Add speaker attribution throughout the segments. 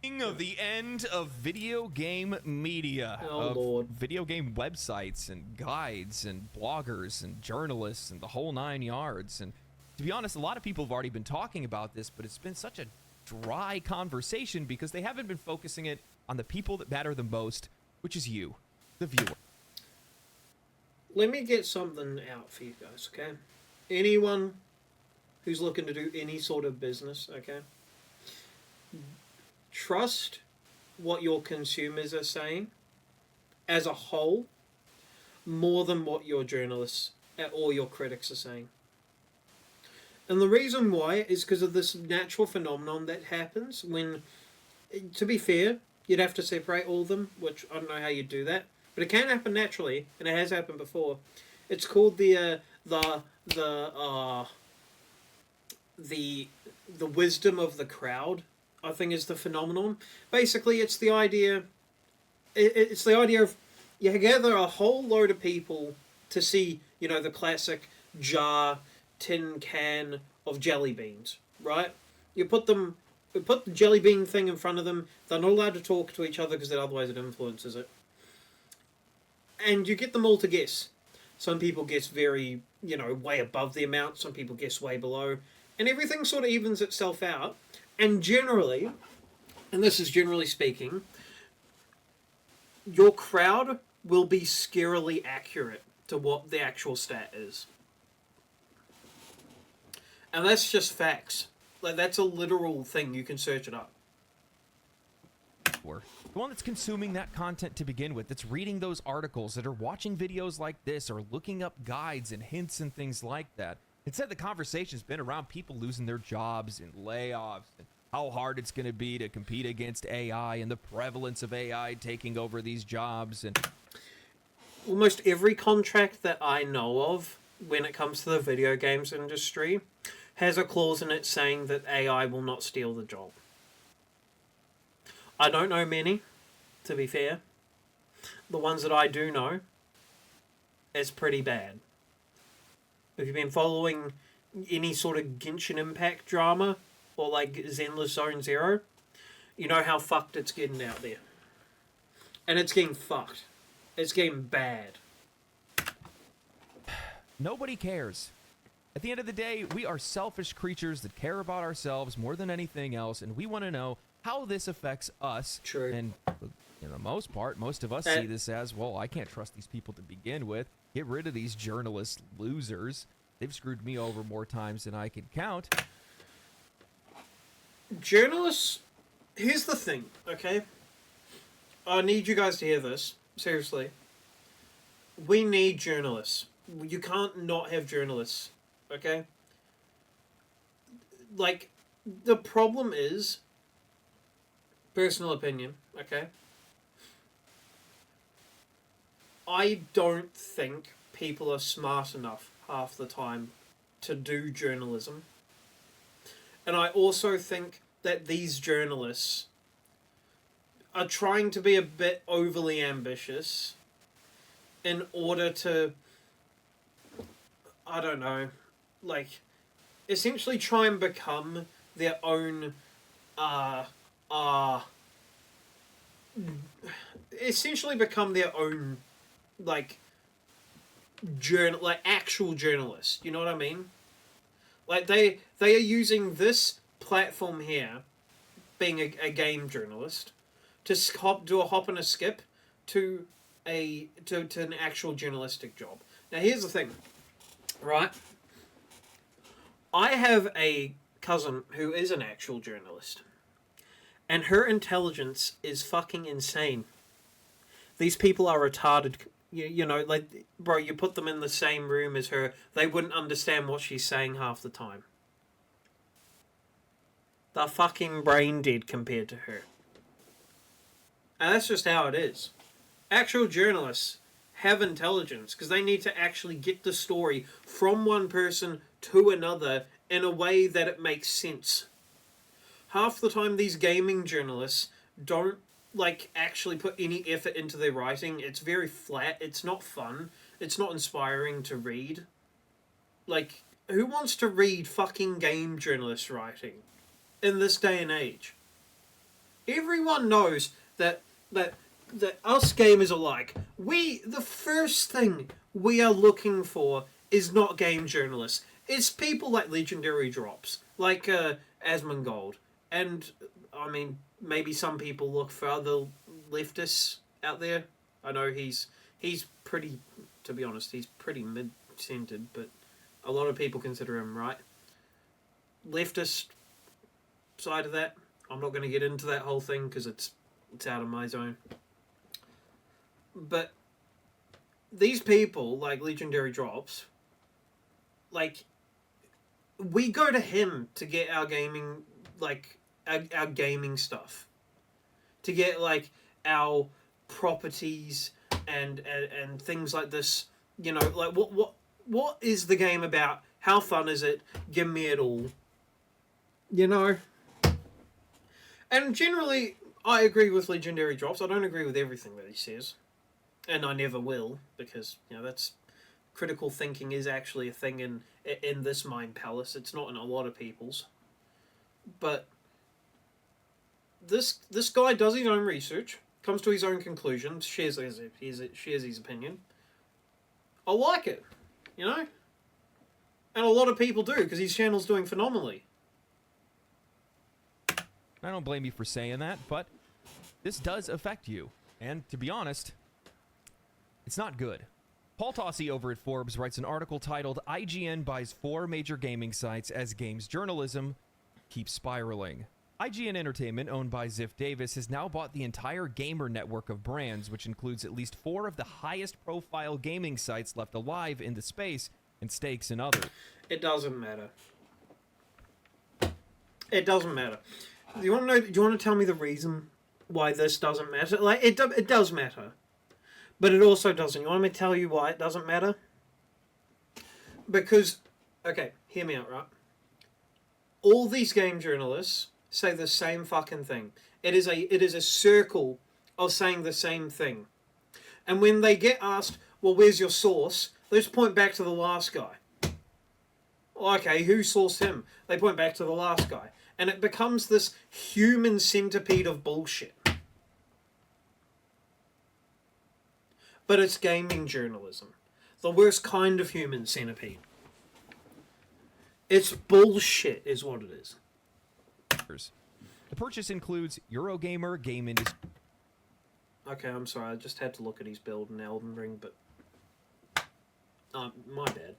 Speaker 1: Of the end of video game media,
Speaker 2: Oh,
Speaker 1: of
Speaker 2: Lord.
Speaker 1: video game websites and guides and bloggers and journalists and the whole nine yards. And to be honest, a lot of people have already been talking about this, but it's been such a dry conversation because they haven't been focusing it on the people that matter the most, which is you, the viewer.
Speaker 2: Let me get something out for you guys, okay? Anyone who's looking to do any sort of business, okay? Trust what your consumers are saying as a whole more than what your journalists or your critics are saying. And the reason why is because of this natural phenomenon that happens when, to be fair, you'd have to separate all of them, which I don't know how you do that, but it can happen naturally, and it has happened before. It's called the wisdom of the crowd, I think, is the phenomenon. Basically, it's the idea. It's the idea of you gather a whole load of people to see, the classic jar, tin can of jelly beans, right? You put the jelly bean thing in front of them. They're not allowed to talk to each other because otherwise it influences it. And you get them all to guess. Some people guess very, way above the amount. Some people guess way below. And everything sort of evens itself out. And generally, and this is generally speaking, your crowd will be scarily accurate to what the actual stat is. And that's just facts. Like, that's a literal thing. You can search it up.
Speaker 1: The one that's consuming that content to begin with, that's reading those articles, that are watching videos like this, or looking up guides and hints and things like that. Instead, the conversation's been around people losing their jobs and layoffs, and how hard it's going to be to compete against AI, and the prevalence of AI taking over these jobs. And
Speaker 2: almost every contract that I know of, when it comes to the video games industry, has a clause in it saying that AI will not steal the job. I don't know many, to be fair. The ones that I do know, it's pretty bad. If you've been following any sort of Genshin Impact drama, or like Zenless Zone Zero, you know how fucked it's getting out there. And it's getting fucked. It's getting bad.
Speaker 1: Nobody cares. At the end of the day, we are selfish creatures that care about ourselves more than anything else, and we want to know how this affects us.
Speaker 2: True.
Speaker 1: And for the most part, most of us see this as, well, I can't trust these people to begin with. Get rid of these journalist losers. They've screwed me over more times than I can count.
Speaker 2: Journalists, here's the thing, okay? I need you guys to hear this. Seriously. We need journalists. You can't not have journalists, okay? Like, the problem is, personal opinion, okay? I don't think people are smart enough half the time to do journalism. And I also think that these journalists are trying to be a bit overly ambitious in order to, I don't know, like, essentially try and become their own, essentially become their own, like, actual journalists. You know what I mean? Like, they are using this platform here, being a game journalist, to do a hop and a skip to an actual journalistic job. Now, here's the thing, right? I have a cousin who is an actual journalist, and her intelligence is fucking insane. These people are retarded. You know, like, bro, you put them in the same room as her, they wouldn't understand what she's saying half the time. They're fucking brain dead compared to her. And that's just how it is. Actual journalists have intelligence because they need to actually get the story from one person to another in a way that it makes sense. Half the time these gaming journalists don't actually put any effort into their writing. It's very flat. It's not fun. It's not inspiring to read. Like, who wants to read fucking game journalist writing in this day and age? Everyone knows that us gamers alike, the first thing we are looking for is not game journalists. It's people like Legendary Drops, like Asmongold, and I mean maybe some people look for other leftists out there. I know he's pretty, to be honest, he's pretty mid-centered, but a lot of people consider him right. Leftist side of that, I'm not going to get into that whole thing because it's out of my zone. But these people, like Legendary Drops, like, we go to him to get our gaming, like, our gaming stuff. To get, like, our properties and things like this. You know, like, what is the game about? How fun is it? Give me it all. You know? And generally, I agree with Legendary Drops. I don't agree with everything that he says. And I never will, because, you know, that's... critical thinking is actually a thing in this mind palace. It's not in a lot of people's. But this guy does his own research, comes to his own conclusions, shares his opinion. I like it, you know? And a lot of people do, because his channel's doing phenomenally.
Speaker 1: I don't blame you for saying that, but this does affect you. And to be honest, it's not good. Paul Tossi over at Forbes writes an article titled IGN buys 4 major gaming sites as games journalism keeps spiraling. IGN Entertainment, owned by Ziff Davis, has now bought the entire gamer network of brands, which includes at least 4 of the highest profile gaming sites left alive in the space and stakes in others.
Speaker 2: It doesn't matter. It doesn't matter. Do you want to tell me the reason why this doesn't matter? Like, it does matter. But it also doesn't. You want me to tell you why it doesn't matter? Because, okay, hear me out, right? All these game journalists say the same fucking thing. It is a circle of saying the same thing. And when they get asked, well, where's your source? They just point back to the last guy. Okay, who sourced him? They point back to the last guy. And it becomes this human centipede of bullshit. But it's gaming journalism. The worst kind of human centipede. It's bullshit is what it is.
Speaker 1: The purchase includes Eurogamer, Game Industry...
Speaker 2: Okay, I'm sorry. I just had to look at his build in Elden Ring, but... my bad.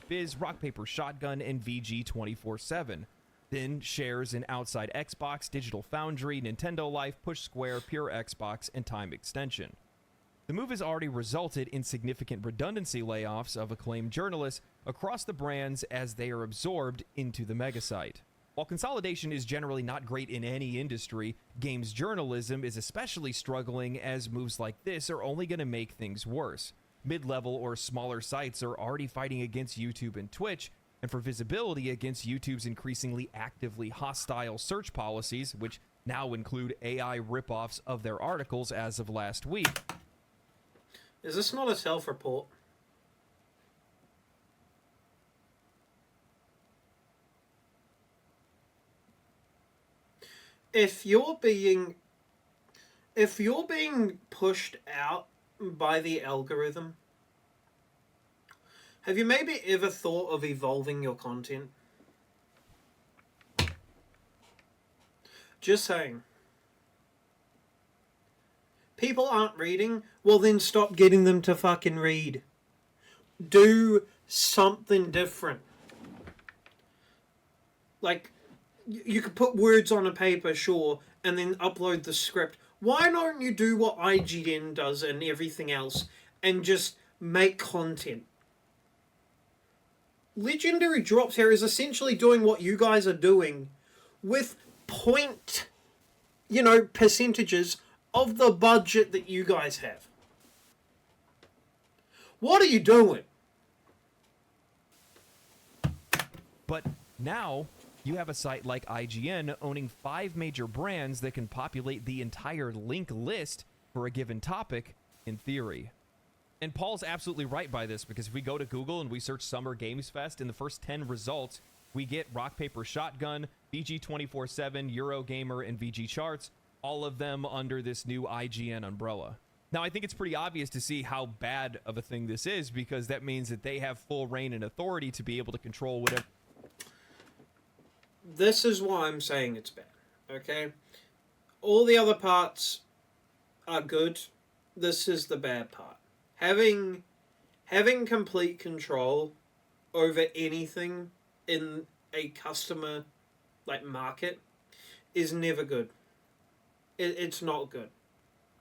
Speaker 1: .biz, Rock Paper Shotgun, and VG 24/7. Then shares in Outside Xbox, Digital Foundry, Nintendo Life, Push Square, Pure Xbox, and Time Extension. The move has already resulted in significant redundancy layoffs of acclaimed journalists across the brands as they are absorbed into the megasite. While consolidation is generally not great in any industry, games journalism is especially struggling as moves like this are only going to make things worse. Mid-level or smaller sites are already fighting against YouTube and Twitch, and for visibility against YouTube's increasingly actively hostile search policies, which now include AI ripoffs of their articles as of last week.
Speaker 2: Is this not a self-report? If you're being pushed out by the algorithm, have you maybe ever thought of evolving your content? Just saying. People aren't reading? Well, then stop getting them to fucking read. Do something different. Like, you could put words on a paper, sure, and then upload the script. Why don't you do what IGN does and everything else and just make content? Legendary Drops here is essentially doing what you guys are doing with percentages of the budget that you guys have. What are you doing?
Speaker 1: But now you have a site like IGN owning 5 major brands that can populate the entire link list for a given topic, in theory. And Paul's absolutely right by this, because if we go to Google and we search Summer Games Fest, in the first 10 results, we get Rock Paper Shotgun, VG 24/7, Eurogamer, and VG Charts, all of them under this new IGN umbrella. Now, I think it's pretty obvious to see how bad of a thing this is, because that means that they have full reign and authority to be able to control whatever.
Speaker 2: This is why I'm saying it's bad, okay? All the other parts are good. This is the bad part. Having complete control over anything in a customer market is never good. It's not good.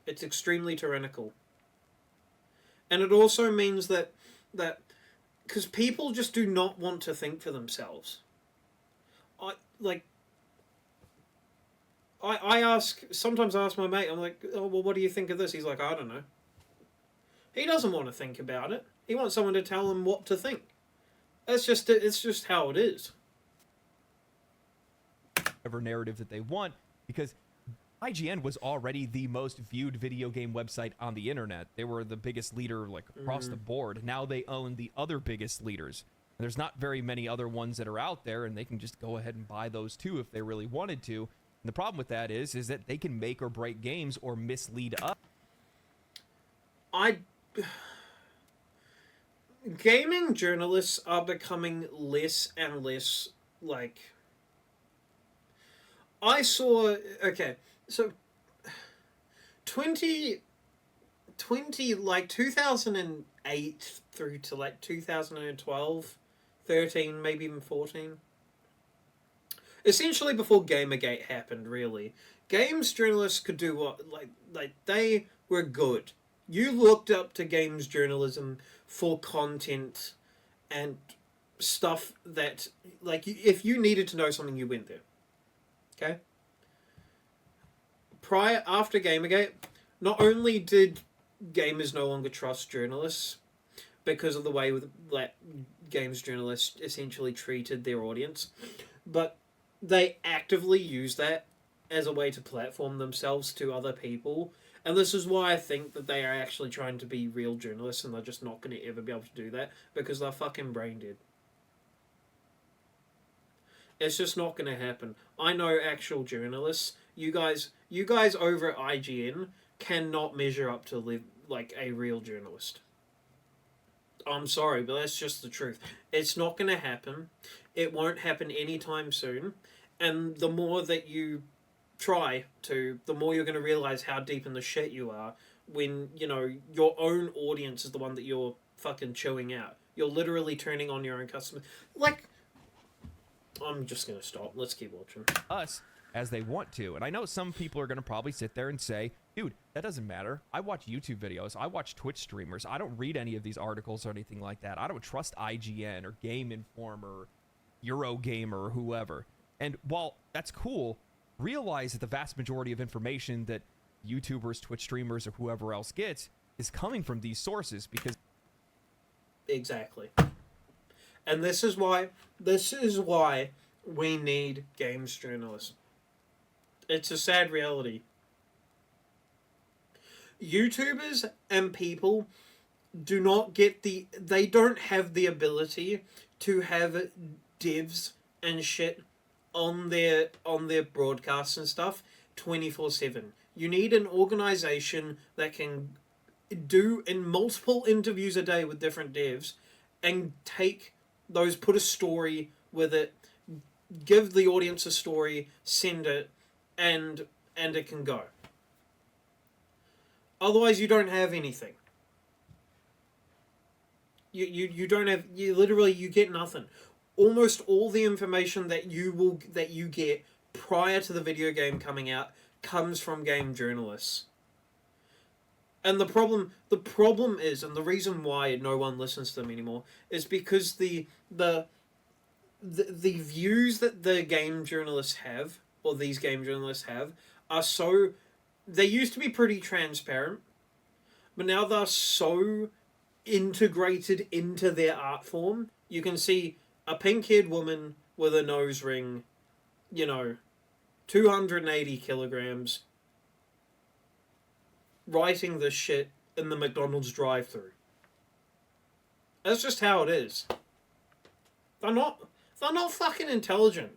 Speaker 2: It's extremely tyrannical. And it also means that because people just do not want to think for themselves. I sometimes ask my mate, I'm like, oh, well, what do you think of this? He's like, I don't know. He doesn't want to think about it. He wants someone to tell him what to think. It's just how it is.
Speaker 1: Whatever narrative that they want, because IGN was already the most viewed video game website on the internet. They were the biggest leader across the board. Now they own the other biggest leaders. And there's not very many other ones that are out there, and they can just go ahead and buy those too if they really wanted to. And the problem with that is that they can make or break games or mislead us.
Speaker 2: Gaming journalists are becoming less and less I saw, okay, so 2008 through to 2012, 13, maybe even 14. Essentially before Gamergate happened, really. Games journalists could do what, they were good. You looked up to games journalism for content and stuff that, if you needed to know something, you went there. Okay? After Gamergate, not only did gamers no longer trust journalists because of the way that games journalists essentially treated their audience, but they actively used that as a way to platform themselves to other people. And this is why I think that they are actually trying to be real journalists, and they're just not going to ever be able to do that because they're fucking brain dead. It's just not going to happen. I know actual journalists. You guys over at IGN cannot measure up to a real journalist. I'm sorry, but that's just the truth. It's not going to happen. It won't happen anytime soon. And the more that you try to, the more you're going to realize how deep in the shit you are when, your own audience is the one that you're fucking chewing out. You're literally turning on your own customers. I'm just going to stop. Let's keep watching.
Speaker 1: Us as they want to. And I know some people are going to probably sit there and say, dude, that doesn't matter. I watch YouTube videos. I watch Twitch streamers. I don't read any of these articles or anything like that. I don't trust IGN or Game Informer, Eurogamer, or whoever. And while that's cool, realize that the vast majority of information that YouTubers, Twitch streamers, or whoever else gets is coming from these sources because...
Speaker 2: Exactly. And this is why we need games journalists. It's a sad reality. YouTubers and people do not get they don't have the ability to have devs and shit on their broadcasts and stuff 24/7. You need an organization that can do in multiple interviews a day with different devs and put a story with it, give the audience a story, send it, and it can go. Otherwise, you don't have anything. You don't have, you get nothing. Almost all the information that you get prior to the video game coming out comes from game journalists. And the problem is, and the reason why no one listens to them anymore, is because the views that the game journalists have, or these game journalists have, are so... They used to be pretty transparent, but now they're so integrated into their art form. You can see a pink-haired woman with a nose ring, 280 kilograms, writing this shit in the McDonald's drive-thru. That's just how it is. They're not fucking intelligent.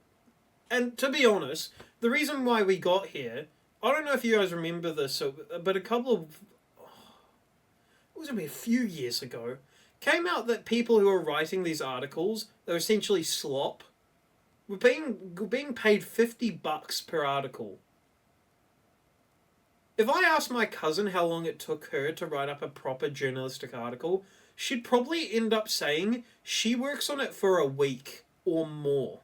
Speaker 2: And to be honest, the reason why we got here I don't know if you guys remember this, but a couple of it was maybe a few years ago, came out that people who are writing these articles, they're essentially slop, were being paid $50 per article. If I asked my cousin how long it took her to write up a proper journalistic article, she'd probably end up saying she works on it for a week or more.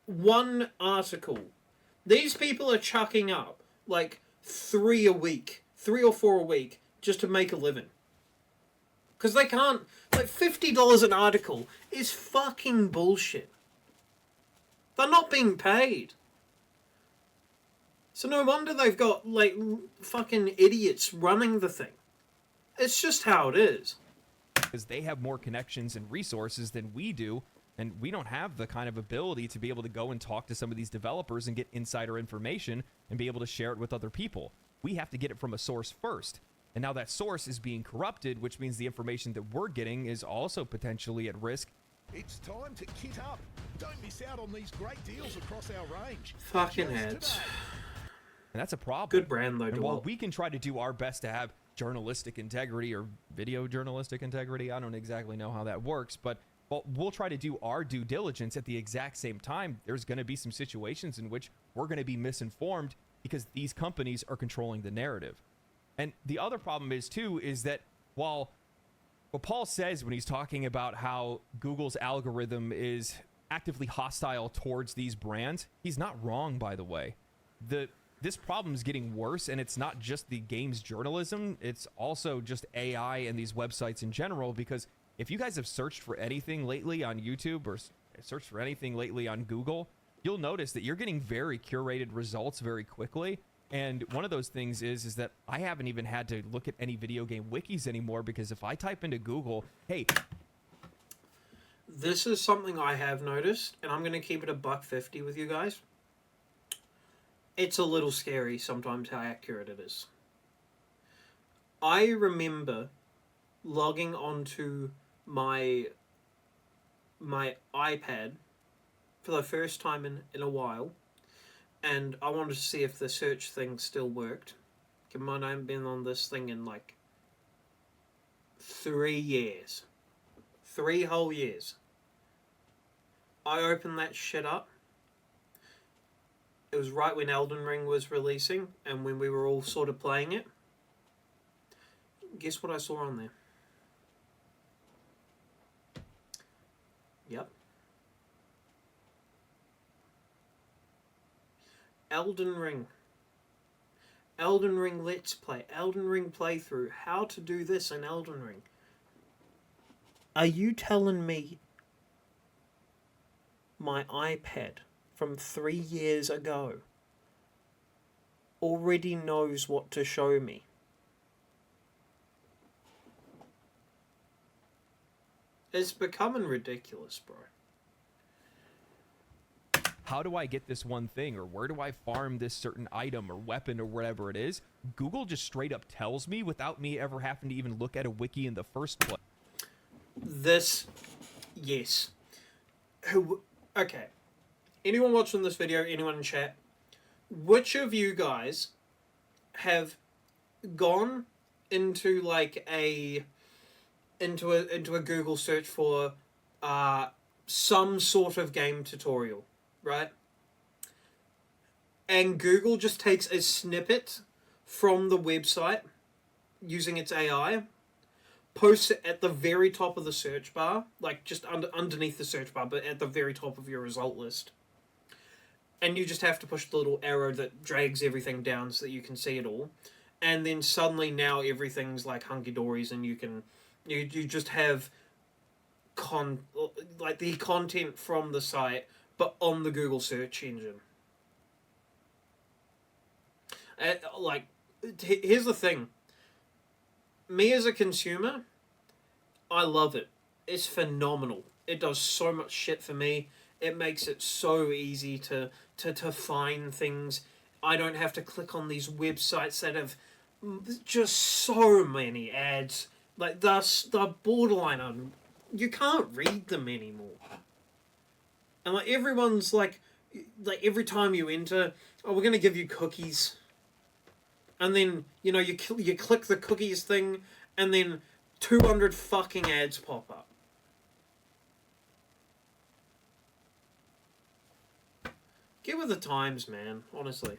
Speaker 2: One article. These people are chucking up like 3 or 4 a week, just to make a living. Because they can't, like, $50 an article is fucking bullshit. They're not being paid. So no wonder they've got, like, fucking idiots running the thing. It's just how it is.
Speaker 1: Because they have more connections and resources than we do, and we don't have the kind of ability to be able to go and talk to some of these developers and get insider information and be able to share it with other people. We have to get it from a source first. And now that source is being corrupted, which means the information that we're getting is also potentially at risk.
Speaker 3: It's time to kit up. Don't miss out on these great deals across our range.
Speaker 2: Fucking heads.
Speaker 1: And that's a problem.
Speaker 2: Good brand, though,
Speaker 1: And
Speaker 2: DeWalt.
Speaker 1: while we can try to do our best to have journalistic integrity or video journalistic integrity, I don't exactly know how that works, but we'll try to do our due diligence. At the exact same time, there's going to be some situations in which we're going to be misinformed because these companies are controlling the narrative. And the other problem is, too, is that while what Paul says when he's talking about how Google's algorithm is actively hostile towards these brands, he's not wrong, by the way. This problem is getting worse, and it's not just the games journalism, it's also just AI and these websites in general, because if you guys have searched for anything lately on YouTube or searched for anything lately on Google, you'll notice that you're getting very curated results very quickly. And one of those things is that I haven't even had to look at any video game wikis anymore, because if I type into Google, hey...
Speaker 2: This is something I have noticed, and I'm going to keep it $1.50 with you guys. It's a little scary sometimes how accurate it is. I remember logging onto my iPad for the first time in a while, and I wanted to see if the search thing still worked. Keep in mind, I haven't been on this thing in like 3 years. 3 whole years. I opened that shit up. It was right when Elden Ring was releasing and when we were all sort of playing it. Guess what I saw on there? Yep. Elden Ring. Elden Ring Let's Play. Elden Ring playthrough. How to do this in Elden Ring. Are you telling me my iPad from 3 years ago already knows what to show me? It's becoming ridiculous, bro.
Speaker 1: How do I get this one thing, or where do I farm this certain item or weapon or whatever it is? Google just straight up tells me without me ever having to even look at a wiki in the first place.
Speaker 2: Yes. Okay. Anyone watching this video, anyone in chat, which of you guys have gone into like into a Google search for some sort of game tutorial, right? And Google just takes a snippet from the website using its AI, posts it at the very top of the search bar, like just underneath the search bar, but at the very top of your result list. And you just have to push the little arrow that drags everything down so that you can see it all. And then suddenly now everything's like hunky-dories, and you just have like the content from the site, but on the Google search engine. Here's the thing. Me as a consumer, I love it. It's phenomenal. It does so much shit for me. It makes it so easy to find things. I don't have to click on these websites that have just so many ads. Like, they're borderline you can't read them anymore. And everyone's like every time you enter, oh, we're going to give you cookies. and then you click the cookies thing, and then 200 fucking ads pop up. Get with the times, man. Honestly.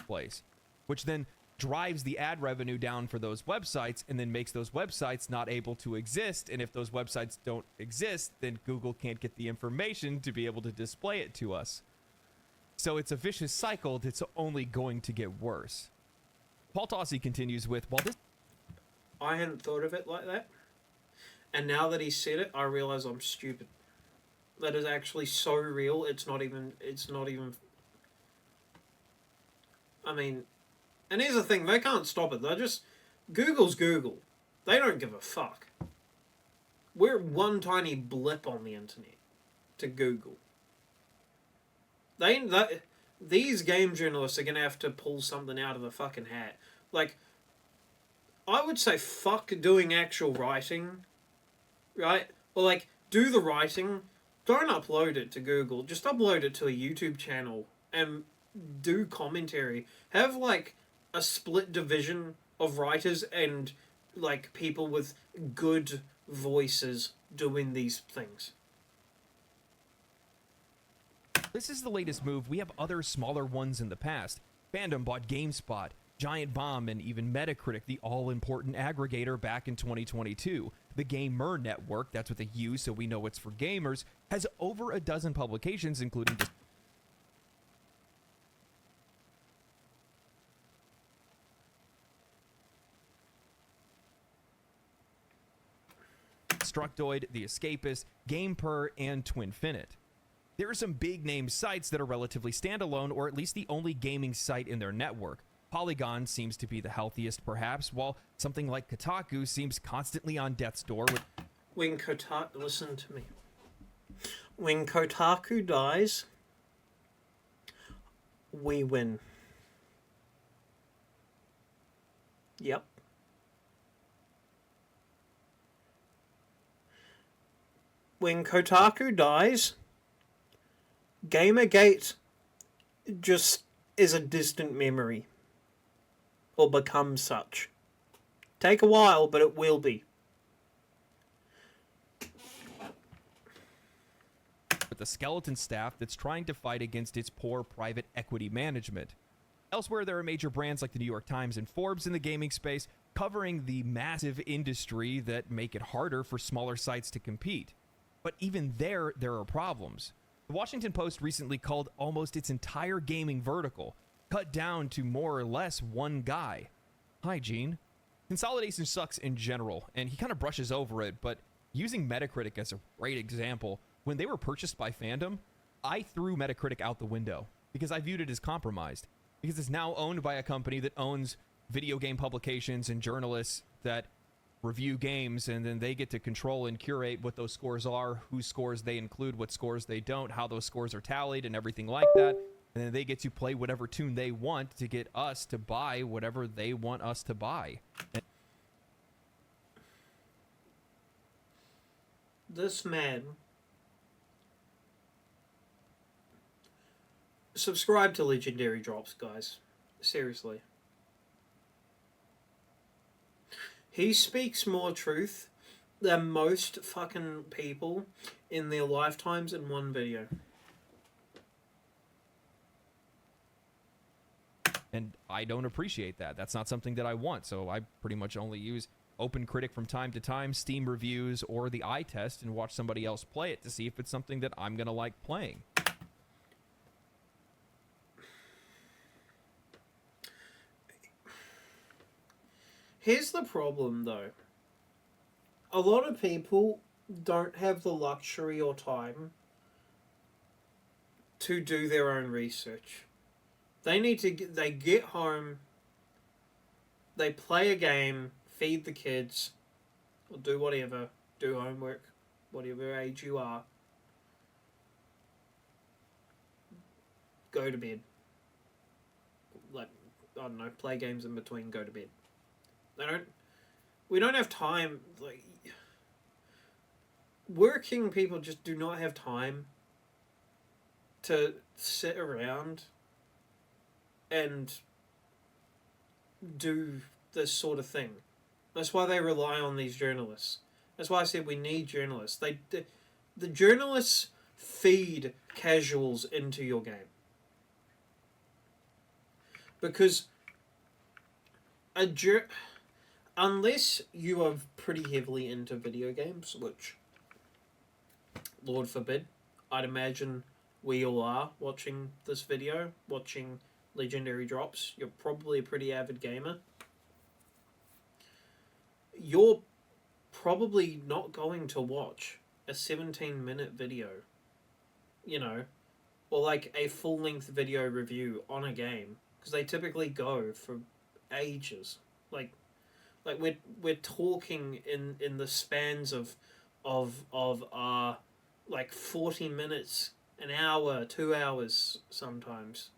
Speaker 1: Place, which then drives the ad revenue down for those websites and then makes those websites not able to exist. And if those websites don't exist, then Google can't get the information to be able to display it to us. So it's a vicious cycle that's only going to get worse. Paul Tossi continues with, while this...
Speaker 2: I hadn't thought of it like that. And now that he said it, I realize I'm stupid. That is actually so real, it's not even... I mean... And here's the thing, they can't stop it. They're just... Google's Google. They don't give a fuck. We're one tiny blip on the internet to Google. These game journalists are going to have to pull something out of the fucking hat. Like, I would say fuck doing actual writing, right? Or, like, do the writing. Don't upload it to Google. Just upload it to a YouTube channel and do commentary. Have, like, a split division of writers and, like, people with good voices doing these things.
Speaker 1: This is the latest move. We have other smaller ones in the past. Fandom bought GameSpot, Giant Bomb, and even Metacritic, the all-important aggregator, back in 2022. The Gamer Network, that's with a U, so we know it's for gamers, has over a dozen publications, including... Destructoid, The Escapist, GamePer, and Twinfinite. There are some big-name sites that are relatively standalone, or at least the only gaming site in their network. Polygon seems to be the healthiest, perhaps, while something like Kotaku seems constantly on death's door with...
Speaker 2: Listen to me. When Kotaku dies, we win. Yep. When Kotaku dies, Gamergate just is a distant memory. Or becomes such. Take a while, but it will be.
Speaker 1: With a skeleton staff that's trying to fight against its poor private equity management. Elsewhere, there are major brands like the New York Times and Forbes in the gaming space covering the massive industry that make it harder for smaller sites to compete. But even there are problems. The Washington Post recently called almost its entire gaming vertical, cut down to more or less one guy. Hi, Gene. Consolidation sucks in general, and he kind of brushes over it, but using Metacritic as a great example, when they were purchased by Fandom, I threw Metacritic out the window because I viewed it as compromised. Because it's now owned by a company that owns video game publications and journalists that review games, and then they get to control and curate what those scores are, whose scores they include, what scores they don't, how those scores are tallied, and everything like that. And then they get to play whatever tune they want to get us to buy whatever they want us to buy.
Speaker 2: This man... Subscribe to Legendary Drops, guys. Seriously. He speaks more truth than most fucking people in their lifetimes in one video.
Speaker 1: And I don't appreciate that. That's not something that I want. So I pretty much only use OpenCritic from time to time, Steam reviews, or the eye test and watch somebody else play it to see if it's something that I'm going to like playing.
Speaker 2: Here's the problem, though. A lot of people don't have the luxury or time to do their own research. They get home, they play a game, feed the kids, or do whatever, do homework, whatever age you are. Go to bed. Like, I don't know, play games in between, go to bed. We don't have time, like, working people just do not have time to sit around and do this sort of thing. That's why they rely on these journalists. That's why I said we need journalists. The journalists feed casuals into your game. Because unless you are pretty heavily into video games, which, Lord forbid, I'd imagine we all are watching this video, watching Legendary Drops. You're probably a pretty avid gamer. You're probably not going to watch a 17-minute video, you know, or like a full-length video review on a game, because they typically go for ages. Like we're talking in the spans of like 40 minutes, an hour, 2 hours sometimes.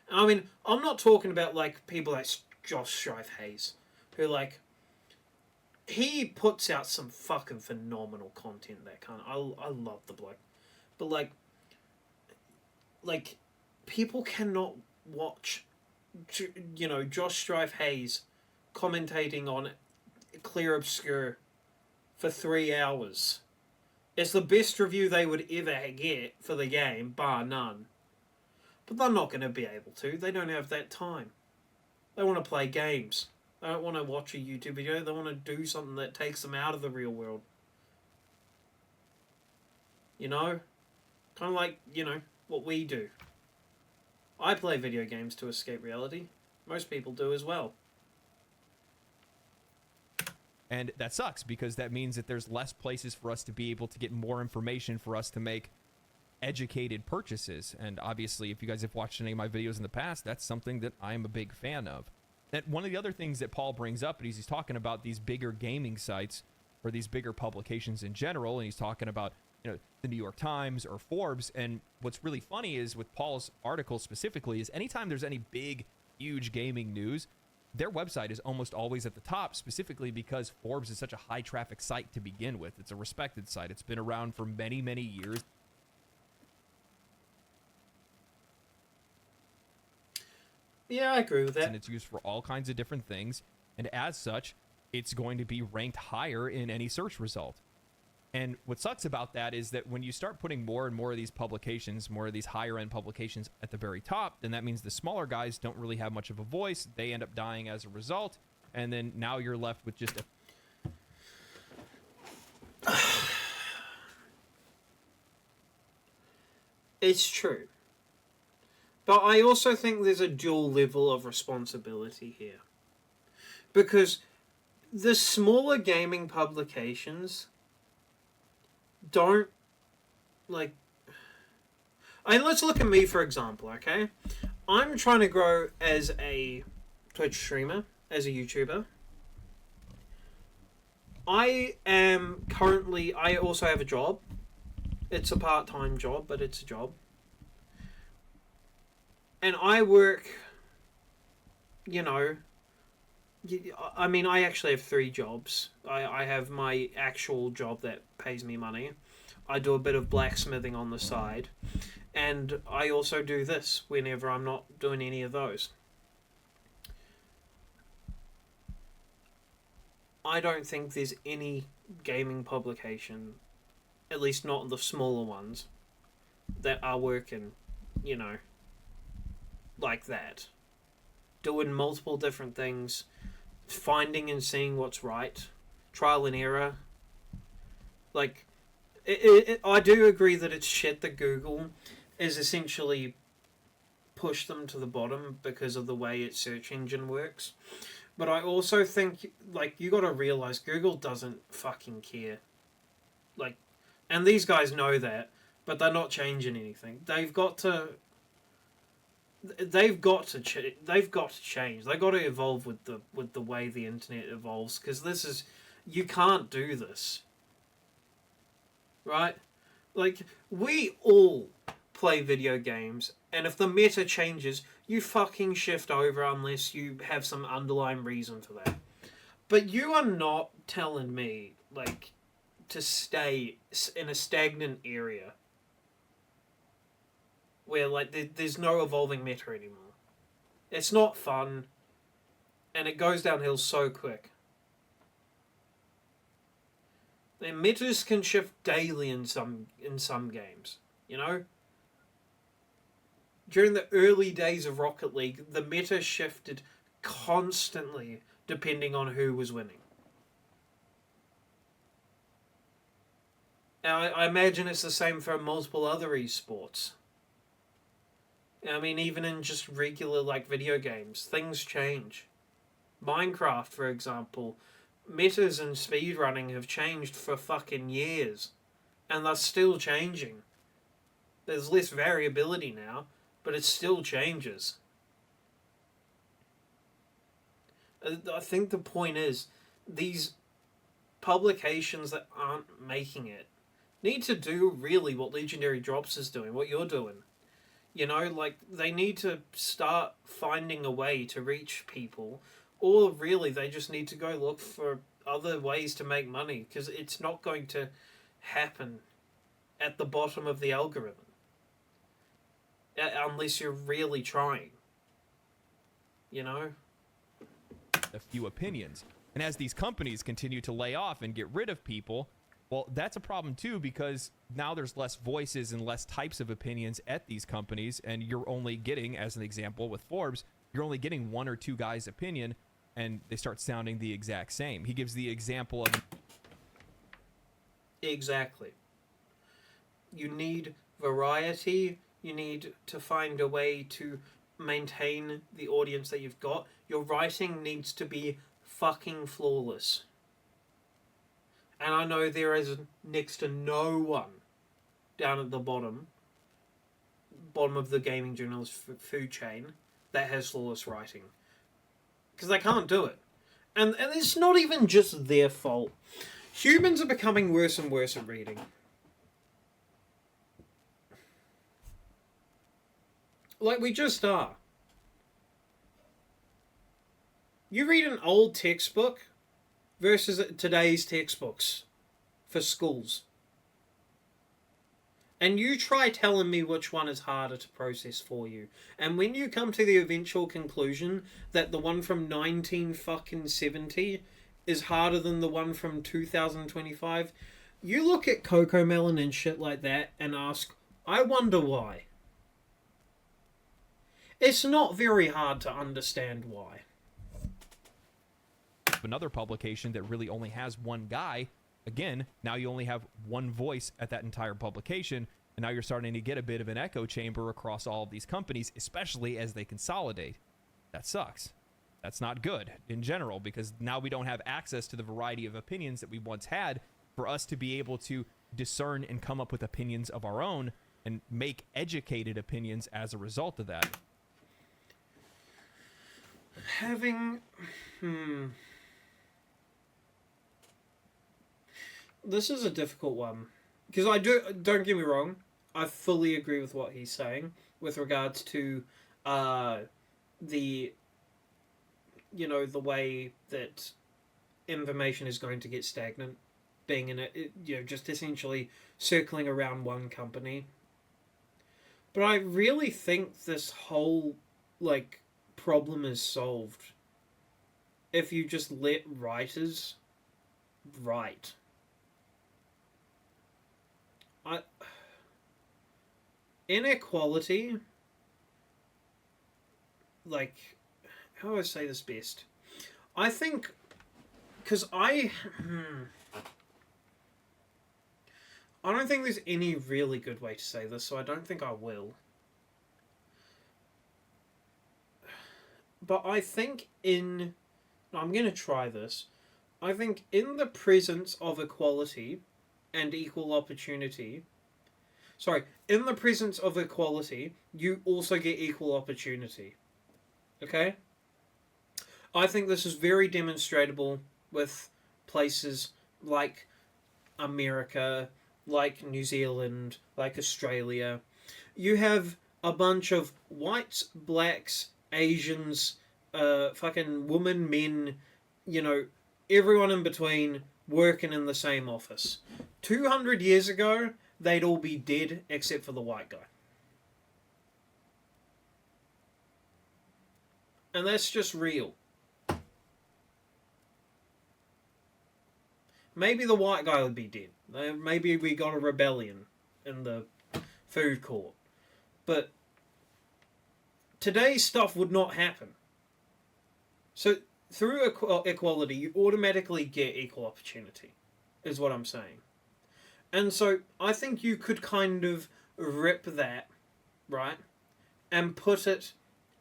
Speaker 2: I mean, I'm not talking about like people like Josh Strife Hayes, who like, he puts out some fucking phenomenal content, that kind of, I love the bloke. But like people cannot watch, you know, Josh Strife Hayes commentating on Clear Obscure for 3 hours. It's the best review they would ever get for the game, bar none. But they're not going to be able to. They don't have that time. They want to play games. They don't want to watch a YouTube video. They want to do something that takes them out of the real world. You know? Kind of like, you know, what we do. I play video games to escape reality. Most people do as well.
Speaker 1: And that sucks, because that means that there's less places for us to be able to get more information for us to make educated purchases. And obviously, if you guys have watched any of my videos in the past, that's something that I'm a big fan of. And one of the other things that Paul brings up is he's talking about these bigger gaming sites or these bigger publications in general, and he's talking about, you know, the New York Times or Forbes. And what's really funny is with Paul's article specifically is anytime there's any big, huge gaming news, their website is almost always at the top, specifically because Forbes is such a high traffic site to begin with. It's a respected site. It's been around for many, many years.
Speaker 2: Yeah, I agree with that.
Speaker 1: And it's used for all kinds of different things. And as such, it's going to be ranked higher in any search result. And what sucks about that is that when you start putting more and more of these publications, more of these higher end publications at the very top, then that means the smaller guys don't really have much of a voice. They end up dying as a result. And then now you're left with just a...
Speaker 2: It's true. But I also think there's a dual level of responsibility here. Because the smaller gaming publications don't, like... I mean, let's look at me, for example, okay? I'm trying to grow as a Twitch streamer, as a YouTuber. I also have a job. It's a part-time job, but it's a job. And I work, you know, I mean, I actually have 3 jobs. I have my actual job that pays me money. I do a bit of blacksmithing on the side. And I also do this whenever I'm not doing any of those. I don't think there's any gaming publication, at least not the smaller ones, that are working, you know, like that. Doing multiple different things, finding and seeing what's right, trial and error. Like, I do agree that it's shit that Google is essentially pushed them to the bottom because of the way its search engine works. But I also think, like, you gotta realize Google doesn't fucking care. Like, and these guys know that, but they're not changing anything. They've got to change. They've got to evolve with the way the internet evolves, because this is, you can't do this, right? Like, we all play video games, and if the meta changes, you fucking shift over unless you have some underlying reason for that. But you are not telling me, like, to stay in a stagnant area where, like, there's no evolving meta anymore. It's not fun, and it goes downhill so quick. And metas can shift daily in some games, you know? During the early days of Rocket League, the meta shifted constantly depending on who was winning. Now, I imagine it's the same for multiple other esports. I mean, even in just regular, like, video games, things change. Minecraft, for example, metas and speedrunning have changed for fucking years. And they're still changing. There's less variability now, but it still changes. I think the point is, these publications that aren't making it need to do really what Legendary Drops is doing, what you're doing. You know, like, they need to start finding a way to reach people, or really they just need to go look for other ways to make money, because it's not going to happen at the bottom of the algorithm. Unless you're really trying. You know?
Speaker 1: A few opinions. And as these companies continue to lay off and get rid of people, well, that's a problem too, because now there's less voices and less types of opinions at these companies, and you're only getting, as an example with Forbes, you're only getting one or two guys' opinion, and they start sounding the exact same. He gives the example of...
Speaker 2: Exactly. You need variety. You need to find a way to maintain the audience that you've got. Your writing needs to be fucking flawless. And I know there is next to no one down at the bottom of the gaming journalist food chain that has flawless writing. Because they can't do it. And it's not even just their fault. Humans are becoming worse and worse at reading. Like, we just are. You read an old textbook versus today's textbooks for schools. And you try telling me which one is harder to process for you. And when you come to the eventual conclusion that the one from 1970 is harder than the one from 2025, you look at Cocomelon and shit like that and ask, I wonder why. It's not very hard to understand why.
Speaker 1: Another publication that really only has one guy, again, now you only have one voice at that entire publication, and now you're starting to get a bit of an echo chamber across all of these companies, especially as they consolidate. That sucks. That's not good in general, because now we don't have access to the variety of opinions that we once had for us to be able to discern and come up with opinions of our own and make educated opinions as a result of that.
Speaker 2: This is a difficult one. Because don't get me wrong, I fully agree with what he's saying with regards to the way that information is going to get stagnant, being in it, just essentially circling around one company. But I really think this whole, problem is solved if you just let writers write. Inequality, how do I say this best? I think, because I don't think there's any really good way to say this, so I don't think I will. But I think I'm going to try this. I think in the presence of equality and equal opportunity... in the presence of equality, you also get equal opportunity. Okay? I think this is very demonstrable with places like America, like New Zealand, like Australia. You have a bunch of whites, blacks, Asians, fucking women, men, everyone in between working in the same office. 200 years ago, they'd all be dead except for the white guy. And that's just real. Maybe the white guy would be dead. Maybe we got a rebellion in the food court. But today's stuff would not happen. So through equality, you automatically get equal opportunity, is what I'm saying. And so I think you could kind of rip that, right, and put it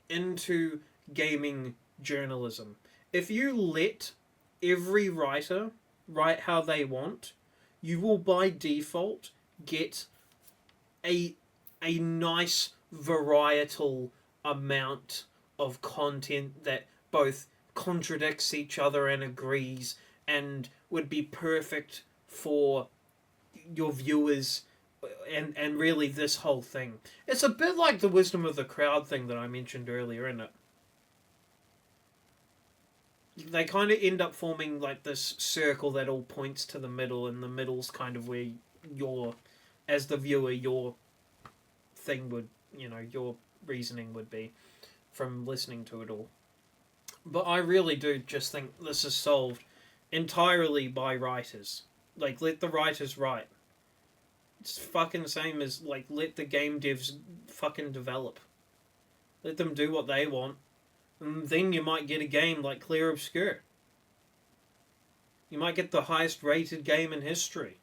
Speaker 2: into gaming journalism. If you let every writer write how they want, you will by default get a nice varietal amount of content that both contradicts each other and agrees and would be perfect for your viewers and really this whole thing. It's a bit like the wisdom of the crowd thing that I mentioned earlier, isn't it? They kind of end up forming like this circle that all points to the middle, and the middle's kind of where your, as the viewer, your thing would, your reasoning would be from listening to it all. But I really do just think this is solved entirely by writers. Like, let the writers write. It's fucking same as, like, let the game devs fucking develop. Let them do what they want. And then you might get a game like Clear Obscure. You might get the highest rated game in history.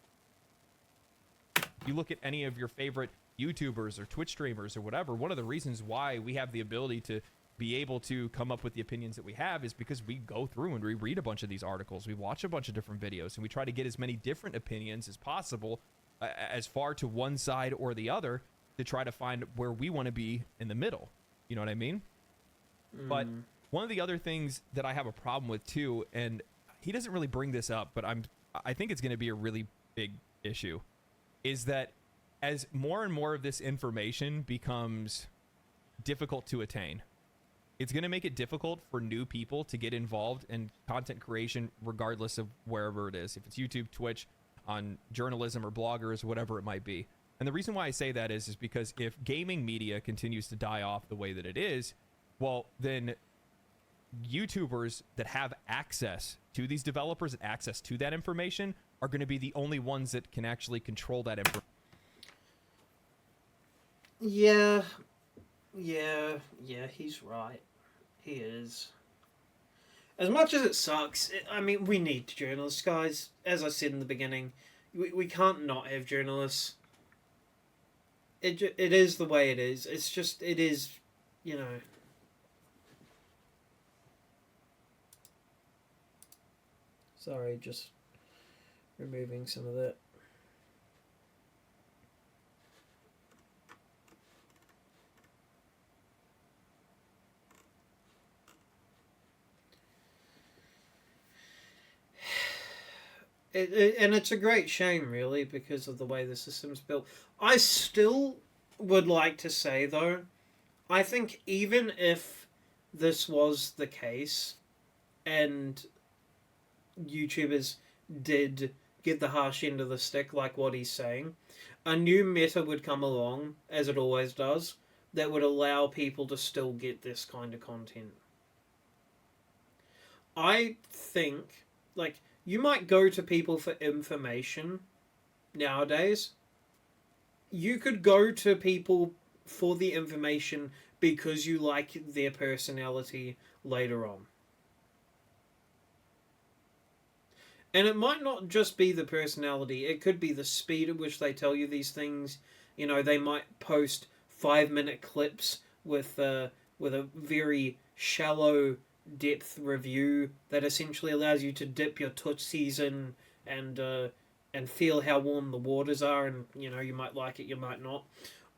Speaker 1: You look at any of your favorite YouTubers or Twitch streamers or whatever, one of the reasons why we have the ability to be able to come up with the opinions that we have is because we go through and we read a bunch of these articles, we watch a bunch of different videos, and we try to get as many different opinions as possible, as far to one side or the other, to try to find where we want to be in the middle. You know what I mean? But one of the other things that I have a problem with too, and he doesn't really bring this up, but I think it's going to be a really big issue, is that as more and more of this information becomes difficult to attain, it's going to make it difficult for new people to get involved in content creation, regardless of wherever it is. If it's YouTube, Twitch, on journalism or bloggers, whatever it might be. And the reason why I say that is because if gaming media continues to die off the way that it is, well, then YouTubers that have access to these developers and access to that information are going to be the only ones that can actually control that information.
Speaker 2: Yeah, he's right. He is. As much as it sucks, I mean, we need journalists, guys. As I said in the beginning, we can't not have journalists. It is the way it is. It's just, it is, Sorry, just removing some of that. And it's a great shame, really, because of the way the system's built. I still would like to say, though, I think even if this was the case, and YouTubers did get the harsh end of the stick, like what he's saying, a new meta would come along, as it always does, that would allow people to still get this kind of content. I think, like, you might go to people for information nowadays. You could go to people for the information because you like their personality later on. And it might not just be the personality. It could be the speed at which they tell you these things. They might post 5-minute clips with a very shallow depth review that essentially allows you to dip your tootsies in and feel how warm the waters are, and you might like it, you might not.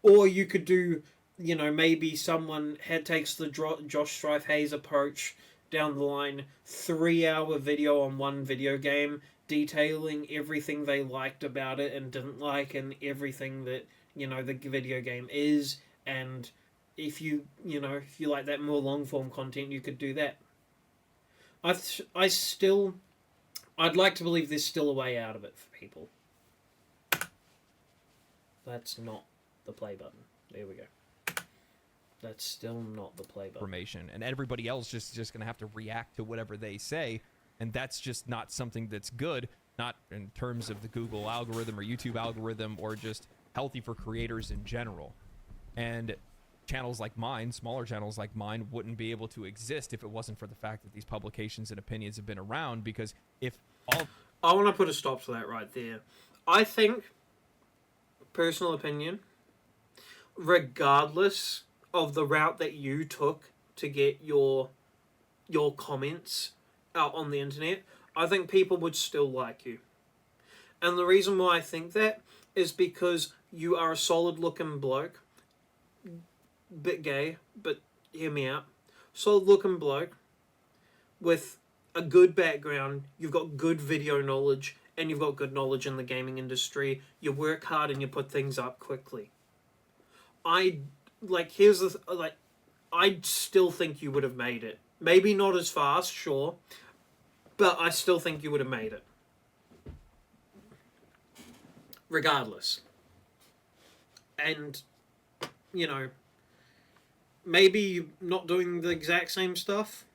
Speaker 2: Or you could do, maybe someone takes the Josh Strife Hayes approach down the line, 3-hour video on one video game detailing everything they liked about it and didn't like, and everything that the video game is. And if you like that more long form content, you could do that. I'd like to believe there's still a way out of it for people. That's not the play button. There we go. That's still not the play button.
Speaker 1: Information, and everybody else just going to have to react to whatever they say, and that's just not something that's good, not in terms of the Google algorithm or YouTube algorithm, or just healthy for creators in general. And channels like mine, smaller channels like mine, wouldn't be able to exist if it wasn't for the fact that these publications and opinions have been around. Because if all...
Speaker 2: I want to put a stop to that right there. I think, personal opinion, regardless of the route that you took to get your comments out on the internet, I think people would still like you. And the reason why I think that is because you are a solid looking bloke, bit gay, but hear me out, solid looking bloke with a good background, you've got good video knowledge, and you've got good knowledge in the gaming industry, you work hard and you put things up quickly. I still think you would have made it. Maybe not as fast, sure, but I still think you would have made it. Regardless. And, you know, maybe not doing the exact same stuff,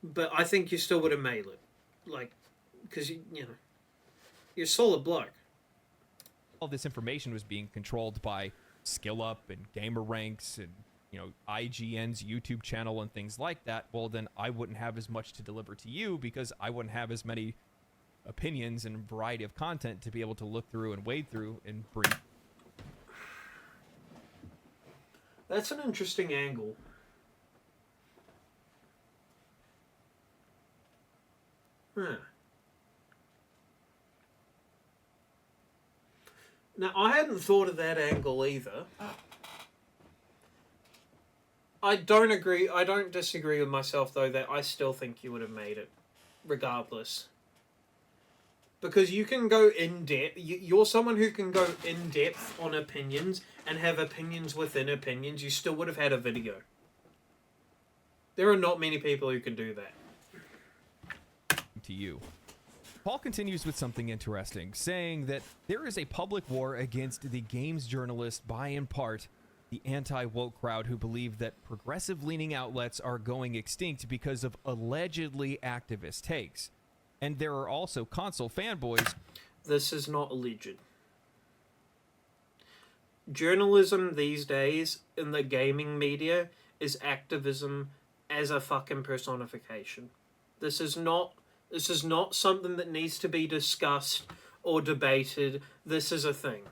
Speaker 2: but I think you still would have made it. Like, because, you know, you're a solid bloke.
Speaker 1: All this information was being controlled by Skill Up and Gamer Ranks and, you know, IGN's YouTube channel and things like that, well, then I wouldn't have as much to deliver to you because I wouldn't have as many opinions and variety of content to be able to look through and wade through and bring.
Speaker 2: That's an interesting angle. Huh. Now, I hadn't thought of that angle either. I don't agree. I don't disagree with myself, though, that I still think you would have made it, regardless. Because you can go in depth. You're someone who can go in depth on opinions and have opinions within opinions. You still would have had a video. There are not many people who can do that.
Speaker 1: To you. Paul continues with something interesting, saying that there is a public war against the games journalist by, in part, the anti-woke crowd who believe that progressive-leaning outlets are going extinct because of allegedly activist takes. And there are also console fanboys.
Speaker 2: This is not alleged. Journalism these days in the gaming media is activism as a fucking personification. This is not something that needs to be discussed or debated. This is a thing.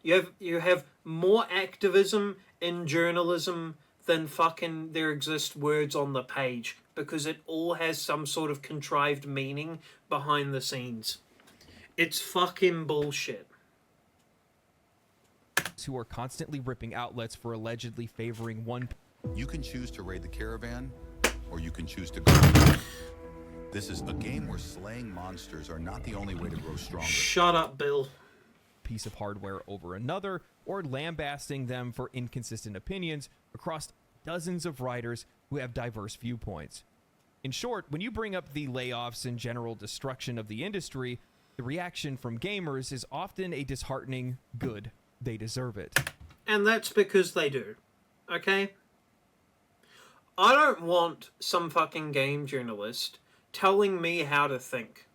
Speaker 2: You have more activism in journalism than fucking there exist words on the page, because it all has some sort of contrived meaning behind the scenes. It's fucking bullshit.
Speaker 1: Who are constantly ripping outlets for allegedly favoring one.
Speaker 4: You can choose to raid the caravan, or you can choose to go. This is a game where slaying monsters are not the only way to grow stronger.
Speaker 2: Shut up, Bill.
Speaker 1: Piece of hardware over another, or lambasting them for inconsistent opinions across dozens of writers who have diverse viewpoints. In short, when you bring up the layoffs and general destruction of the industry, the reaction from gamers is often a disheartening, good, they deserve it.
Speaker 2: And that's because they do. Okay? I don't want some fucking game journalist telling me how to think,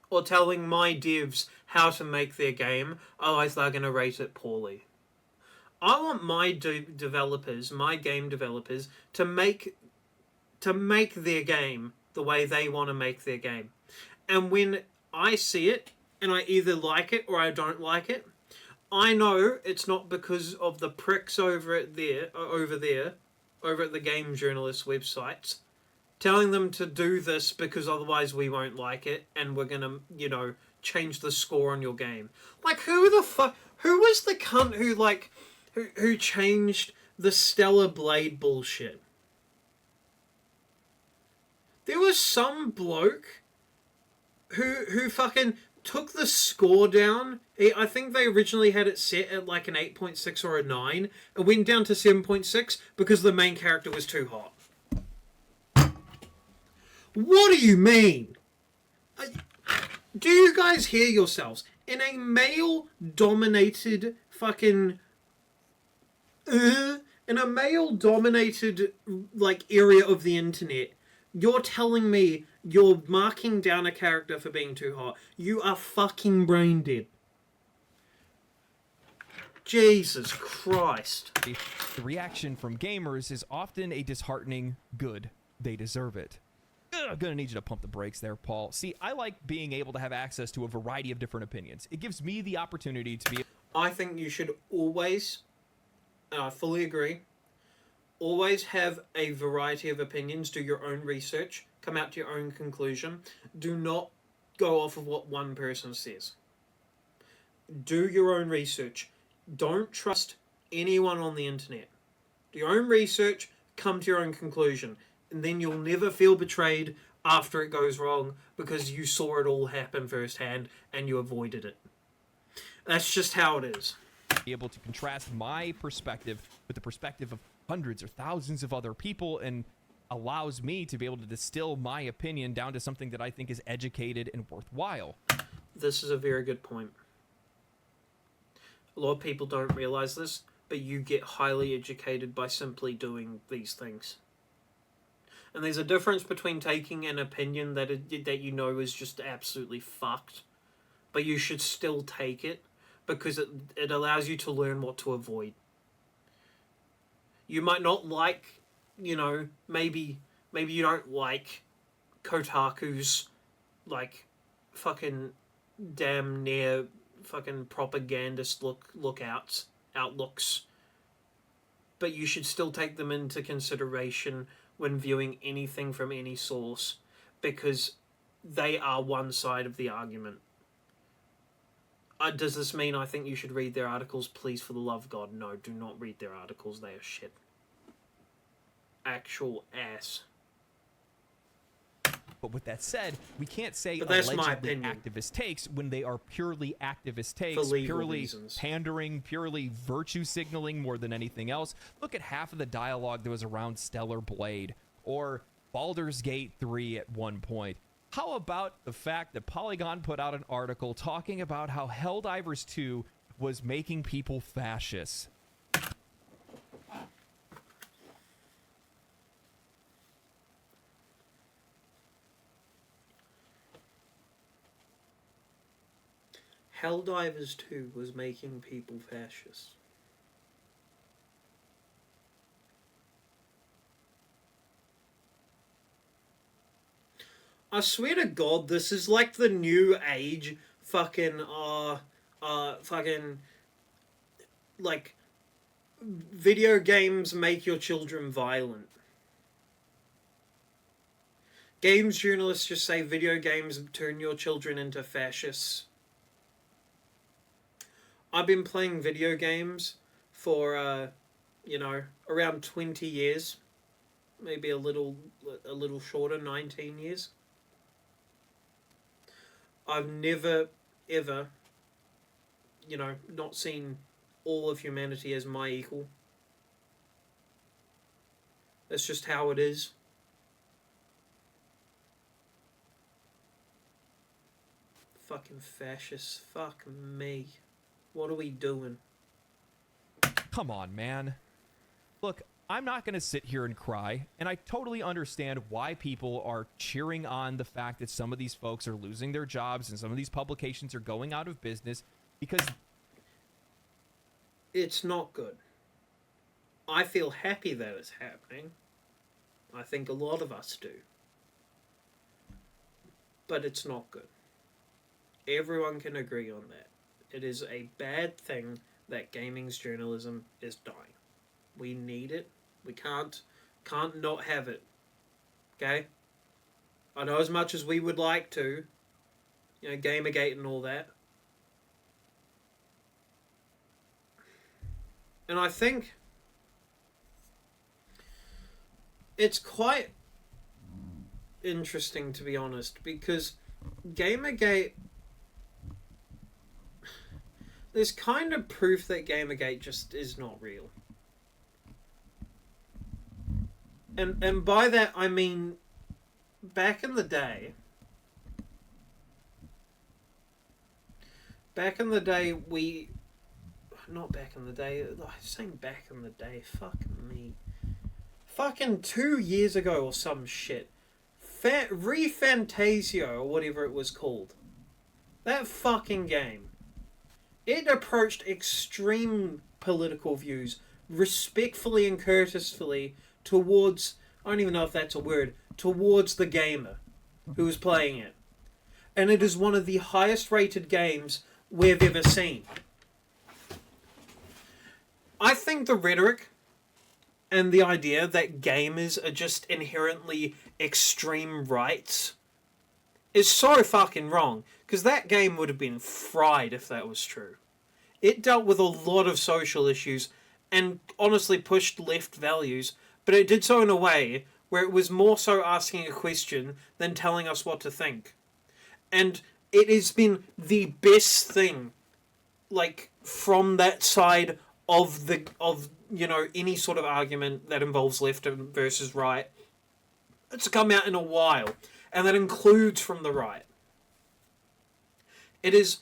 Speaker 2: or telling my devs how to make their game, otherwise they're going to rate it poorly. I want my developers, my game developers, to make their game the way they want to make their game. And when I see it, and I either like it or I don't like it, I know it's not because of the pricks over at the game journalist websites telling them to do this because otherwise we won't like it and we're gonna, change the score on your game. Like, who was the cunt who changed the Stellar Blade bullshit? There was some bloke who fucking took the score down. I think they originally had it set at like an 8.6 or a 9. It went down to 7.6 because the main character was too hot. What do you mean? Do you guys hear yourselves? In a male-dominated fucking In a male-dominated, like, area of the internet, you're telling me you're marking down a character for being too hot. You are fucking brain dead. Jesus Christ.
Speaker 1: The reaction from gamers is often a disheartening good. They deserve it. I'm gonna need you to pump the brakes there, Paul. See, I like being able to have access to a variety of different opinions. It gives me the opportunity to be...
Speaker 2: I think you should always, and I fully agree, always have a variety of opinions, do your own research, come out to your own conclusion. Do not go off of what one person says. Do your own research. Don't trust anyone on the internet. Do your own research, come to your own conclusion, and then you'll never feel betrayed after it goes wrong because you saw it all happen firsthand and you avoided it. That's just how it is.
Speaker 1: Be able to contrast my perspective with the perspective of hundreds or thousands of other people, and allows me to be able to distill my opinion down to something that I think is educated and worthwhile.
Speaker 2: This is a very good point. A lot of people don't realize this, but you get highly educated by simply doing these things. And there's a difference between taking an opinion that you know is just absolutely fucked, but you should still take it because it allows you to learn what to avoid. You might not like, maybe you don't like Kotaku's, like, fucking damn near fucking propagandist outlooks, but you should still take them into consideration when viewing anything from any source, because they are one side of the argument. Does this mean I think you should read their articles? Please, for the love of God, no, do not read their articles. They are shit. Actual ass.
Speaker 1: But with that said, we can't say
Speaker 2: that's my
Speaker 1: allegedly
Speaker 2: opinion.
Speaker 1: activist takes when they are purely activist takes,
Speaker 2: For legal
Speaker 1: purely
Speaker 2: reasons.
Speaker 1: pandering, purely virtue signaling more than anything else. Look at half of the dialogue that was around Stellar Blade or Baldur's Gate 3 at one point. How about the fact that Polygon put out an article talking about how Helldivers 2 was making people fascists?
Speaker 2: Helldivers 2 was making people fascist. I swear to God, this is like the new age fucking, like, video games make your children violent. Games journalists just say video games turn your children into fascists. I've been playing video games for, around 20 years. Maybe a little shorter, 19 years. I've never, ever, not seen all of humanity as my equal. That's just how it is. Fucking fascists. Fuck me. What are we doing?
Speaker 1: Come on, man. Look, I'm not going to sit here and cry, and I totally understand why people are cheering on the fact that some of these folks are losing their jobs and some of these publications are going out of business, because
Speaker 2: it's not good. I feel happy that it's happening. I think a lot of us do. But it's not good. Everyone can agree on that. It is a bad thing that gaming's journalism is dying. We need it. We can't not have it. Okay? I know as much as we would like to, Gamergate and all that. And I think it's quite interesting, to be honest, because Gamergate, there's kind of proof that Gamergate just is not real. And by that I mean, back in the day, not back in the day. Saying back in the day, fucking me. Fucking 2 years ago or some shit. Refantasio or whatever it was called. That fucking game. It approached extreme political views respectfully and courteously towards, I don't even know if that's a word, towards the gamer who was playing it. And it is one of the highest rated games we've ever seen. I think the rhetoric and the idea that gamers are just inherently extreme rights is so fucking wrong, because that game would have been fried if that was true. It dealt with a lot of social issues and honestly pushed left values, but it did so in a way where it was more so asking a question than telling us what to think. And it has been the best thing, like, from that side of any sort of argument that involves left versus right. It's come out in a while, and that includes from the right. It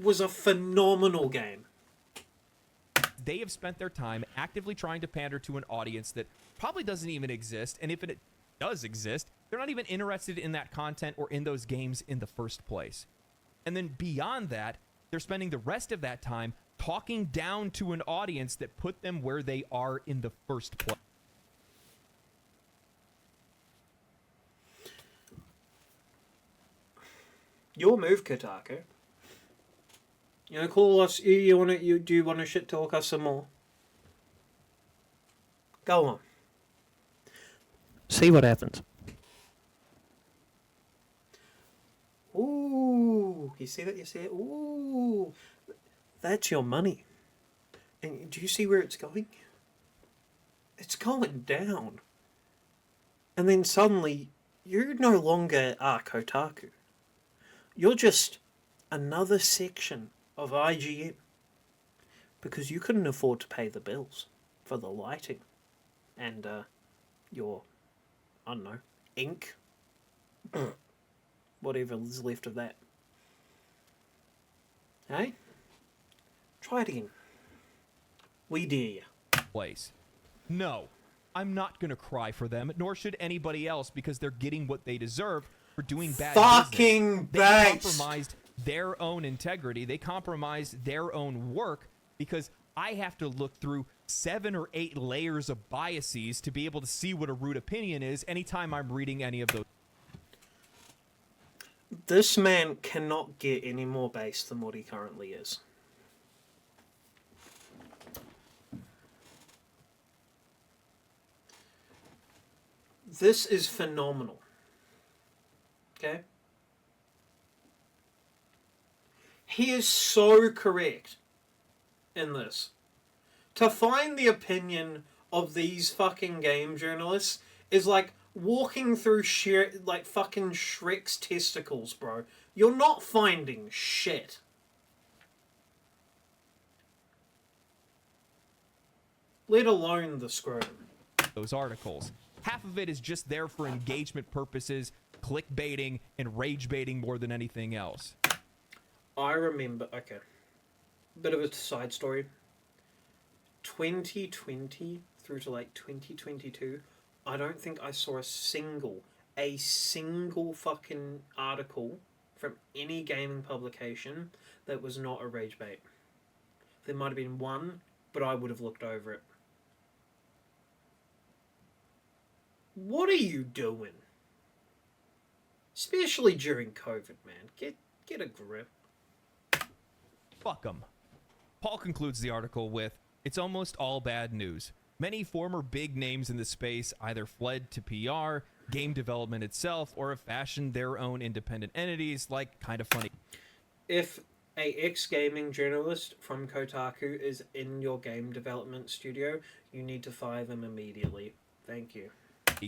Speaker 2: was a phenomenal game.
Speaker 1: They have spent their time actively trying to pander to an audience that probably doesn't even exist, and if it does exist, they're not even interested in that content or in those games in the first place. And then beyond that, they're spending the rest of that time talking down to an audience that put them where they are in the first place.
Speaker 2: Your move, Kotaku. You know, call us. Do you want to shit talk us some more? Go on. See what happens. Ooh, you see that? You see it? Ooh, that's your money. And do you see where it's going? It's going down. And then suddenly, you no longer are Kotaku. You're just another section of IGN. Because you couldn't afford to pay the bills for the lighting. And, your, I don't know, ink. Whatever is left of that. Hey? Try it again. We dare you.
Speaker 1: Place. No, I'm not going to cry for them, nor should anybody else, because they're getting what they deserve for doing bad
Speaker 2: fucking
Speaker 1: business. They
Speaker 2: based.
Speaker 1: compromised their own integrity. They compromised their own work, because I have to look through 7 or 8 layers of biases to be able to see what a rude opinion is anytime I'm reading any of those.
Speaker 2: This man cannot get any more base than what he currently is. This is phenomenal. Okay? He is so correct in this. To find the opinion of these fucking game journalists is like walking through fucking Shrek's testicles, bro. You're not finding shit. Let alone the scrotum.
Speaker 1: Those articles. Half of it is just there for engagement purposes, clickbaiting, and rage baiting more than anything else.
Speaker 2: I remember, okay, bit of a side story. 2020 through to like 2022, I don't think I saw a single fucking article from any gaming publication that was not a rage bait. There might have been one, but I would have looked over it. What are you doing? Especially during COVID, man. Get a grip.
Speaker 1: Fuck 'em. Paul concludes the article with, "It's almost all bad news. Many former big names in the space either fled to PR, game development itself, or have fashioned their own independent entities like Kinda Funny."
Speaker 2: If a ex-gaming journalist from Kotaku is in your game development studio, you need to fire them immediately. Thank you.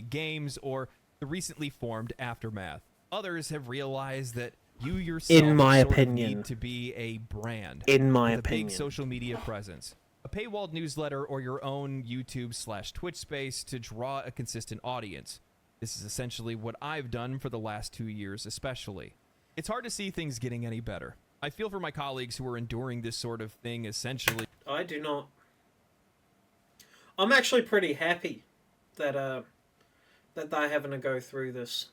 Speaker 1: Games or the recently formed Aftermath. Others have realized that you yourself
Speaker 2: In my
Speaker 1: sort of
Speaker 2: opinion.
Speaker 1: need to be a brand.
Speaker 2: In my
Speaker 1: with
Speaker 2: opinion.
Speaker 1: a big social media presence. A paywalled newsletter or your own YouTube/Twitch space to draw a consistent audience. This is essentially what I've done for the last 2 years especially. It's hard to see things getting any better. I feel for my colleagues who are enduring this sort of thing essentially.
Speaker 2: I do not. I'm actually pretty happy that that they're having to go through this.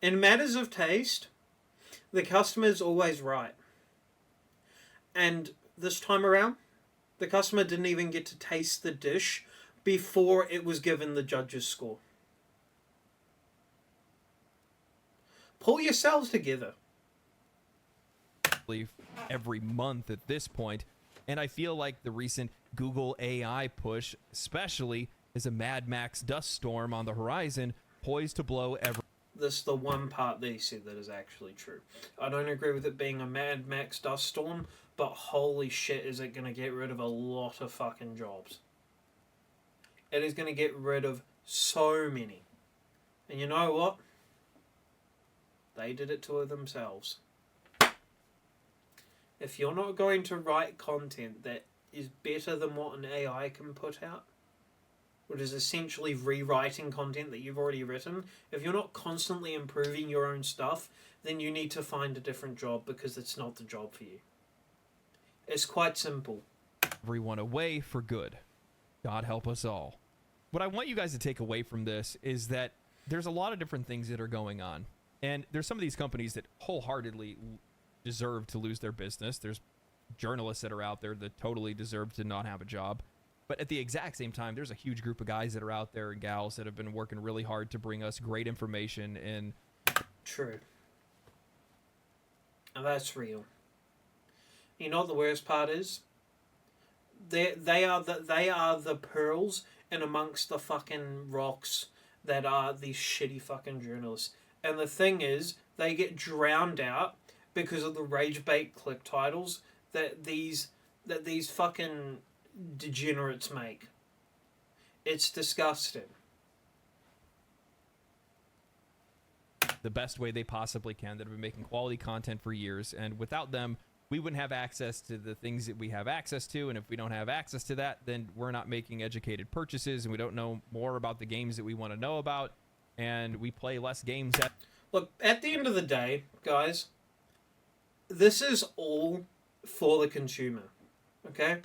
Speaker 2: In matters of taste, the customer's always right. And this time around, the customer didn't even get to taste the dish before it was given the judge's score. Pull yourselves together.
Speaker 1: Every month at this point, and I feel like the recent Google AI push especially is a Mad Max dust storm on the horizon, poised to blow every.
Speaker 2: This is the one part they said that is actually true. I don't agree with it being a Mad Max dust storm, but holy shit, is it going to get rid of a lot of fucking jobs. It is going to get rid of so many. And you know what? They did it to themselves. If you're not going to write content that is better than what an AI can put out, which is essentially rewriting content that you've already written, if you're not constantly improving your own stuff, then you need to find a different job because it's not the job for you. It's quite simple.
Speaker 1: Everyone away for good. God help us all. What I want you guys to take away from this is that there's a lot of different things that are going on. And there's some of these companies that wholeheartedly deserve to lose their business. There's journalists that are out there that totally deserve to not have a job. But at the exact same time, there's a huge group of guys that are out there and gals that have been working really hard to bring us great information. And
Speaker 2: true. And that's real. You know what the worst part is? They are the pearls in amongst the fucking rocks that are these shitty fucking journalists. And the thing is, they get drowned out because of the rage bait click titles that these fucking degenerates make. It's disgusting.
Speaker 1: the best way they possibly can, that have been making quality content for years. And without them, we wouldn't have access to the things that we have access to. And if we don't have access to that, then we're not making educated purchases, and we don't know more about the games that we want to know about. And we play less games.
Speaker 2: Look, at the end of the day, guys, this is all for the consumer, okay?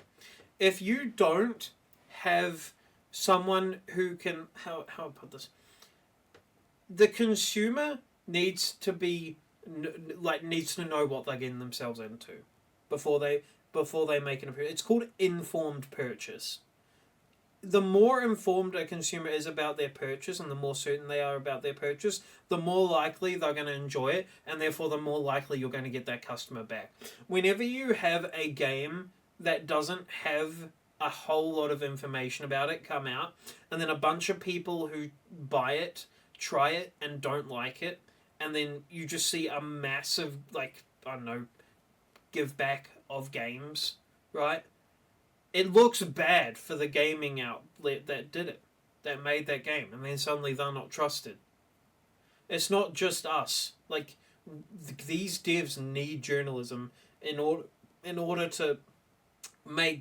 Speaker 2: If you don't have someone who can... How I put this? The consumer needs to be... needs to know what they're getting themselves into before they make an purchase. It's called informed purchase. The more informed a consumer is about their purchase and the more certain they are about their purchase, the more likely they're going to enjoy it, and therefore the more likely you're going to get that customer back. Whenever you have a game that doesn't have a whole lot of information about it come out, and then a bunch of people who buy it, try it, and don't like it, and then you just see a massive, give back of games, right? It looks bad for the gaming outlet that did it, that made that game, and then suddenly they're not trusted. It's not just us. These devs need journalism in order to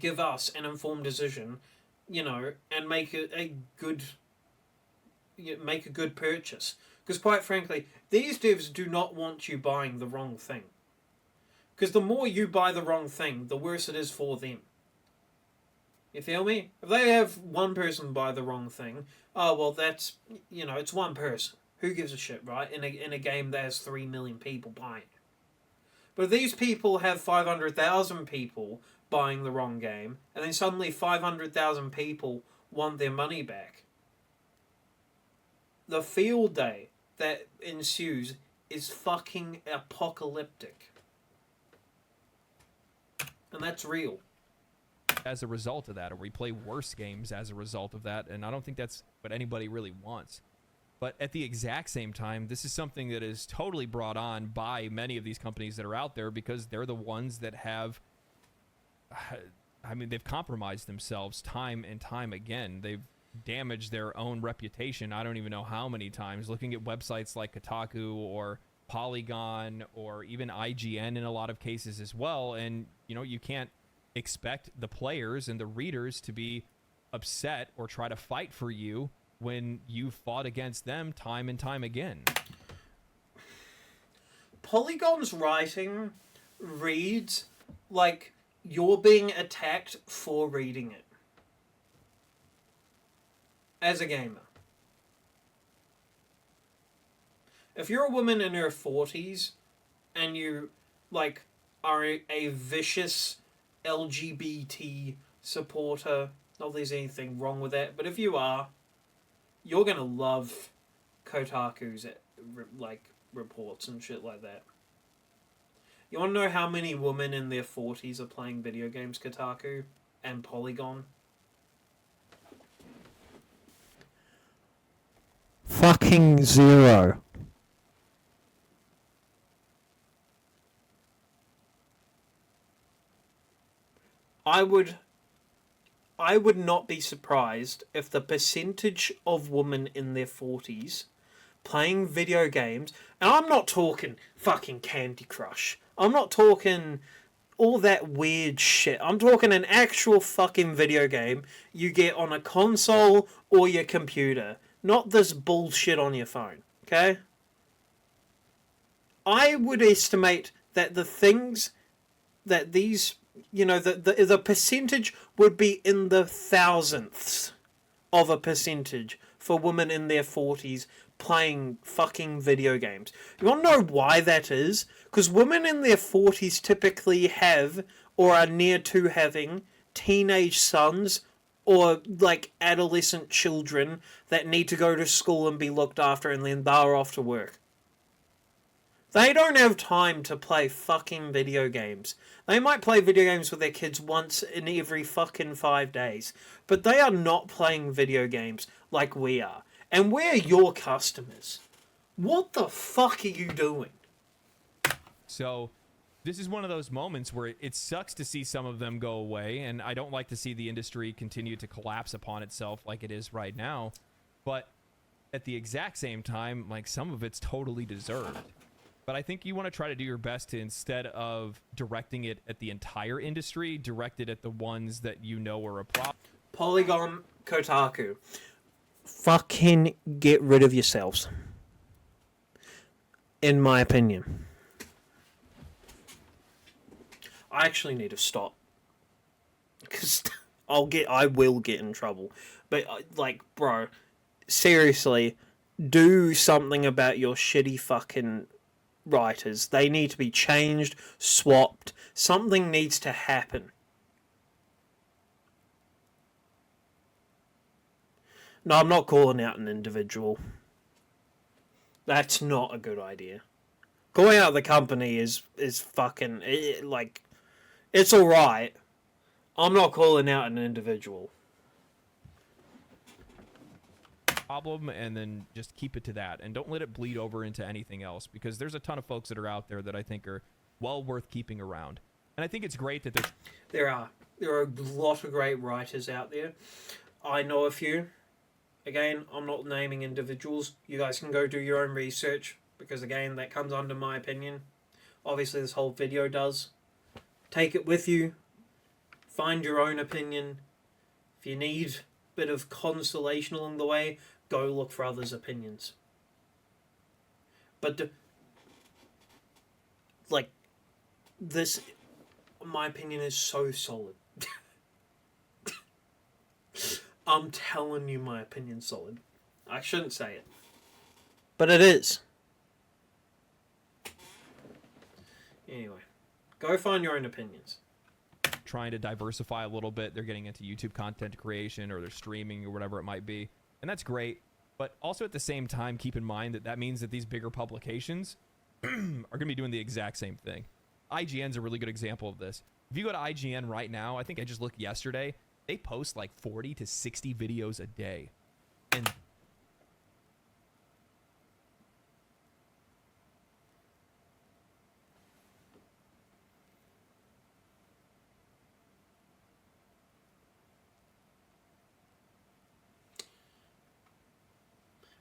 Speaker 2: give us an informed decision, and make a good purchase. Because quite frankly, these devs do not want you buying the wrong thing. Because the more you buy the wrong thing, the worse it is for them. You feel me? If they have one person buy the wrong thing, that's, it's one person. Who gives a shit, right? In a game that has 3 million people buying it. But if these people have 500,000 people buying the wrong game, and then suddenly 500,000 people want their money back, the field day that ensues is fucking apocalyptic. And that's real.
Speaker 1: As a result of that, or we play worse games as a result of that, and I don't think that's what anybody really wants. But at the exact same time, this is something that is totally brought on by many of these companies that are out there, because they're the ones that have, they've compromised themselves time and time again. They've damaged their own reputation. I don't even know how many times, looking at websites like Kotaku or Polygon or even IGN in a lot of cases as well. And, you can't expect the players and the readers to be upset or try to fight for you when you fought against them time and time again.
Speaker 2: Polygon's writing reads like you're being attacked for reading it. As a gamer. If you're a woman in her 40s and you, like, are a vicious LGBT supporter, not that there's anything wrong with that, but if you are, you're gonna love Kotaku's, like, reports and shit like that. You wanna know how many women in their 40s are playing video games, Kotaku and Polygon? Fucking 0. I would not be surprised if the percentage of women in their 40s playing video games, and I'm not talking fucking Candy Crush. I'm not talking all that weird shit. I'm talking an actual fucking video game you get on a console or your computer. Not this bullshit on your phone, okay? I would estimate that the things that these, you know, the percentage would be in the thousandths of a percentage for women in their 40s playing fucking video games. You want to know why that is? Because women in their 40s typically have, or are near to having, teenage sons or, like, adolescent children that need to go to school and be looked after, and then they're off to work. They don't have time to play fucking video games. They might play video games with their kids once in every fucking 5 days, but they are not playing video games like we are. And we're your customers. What the fuck are you doing?
Speaker 1: So this is one of those moments where it sucks to see some of them go away, and I don't like to see the industry continue to collapse upon itself like it is right now. But at the exact same time, like, some of it's totally deserved. But I think you want to try to do your best to, instead of directing it at the entire industry, direct it at the ones that you know are a problem.
Speaker 2: Polygon, Kotaku. Fucking get rid of yourselves. In my opinion. I actually need to stop. Because I will get in trouble. But, like, bro, seriously, do something about your shitty fucking writers. They need to be changed, swapped. Something needs to happen. No, I'm not calling out an individual. That's not a good idea. Calling out the company is fucking, like, it's alright. I'm not calling out an individual.
Speaker 1: Problem, and then just keep it to that, and don't let it bleed over into anything else, because there's a ton of folks that are out there that I think are well worth keeping around. And I think it's great that
Speaker 2: there are a lot of great writers out there. I know a few. Again, I'm not naming individuals. You guys can go do your own research, because again, that comes under my opinion. Obviously, this whole video does. Take it with you. Find your own opinion. If you need a bit of consolation along the way, go look for others' opinions. But, like, this, my opinion, is so solid. I'm telling you, my opinion's solid. I shouldn't say it, but it is. Anyway, go find your own opinions.
Speaker 1: trying to diversify a little bit. They're getting into YouTube content creation, or they're streaming, or whatever it might be. And that's great. But also at the same time, keep in mind that that means that these bigger publications are going to be doing the exact same thing. IGN's a really good example of this. If you go to IGN right now, I think I just looked yesterday, they post like 40 to 60 videos a day. And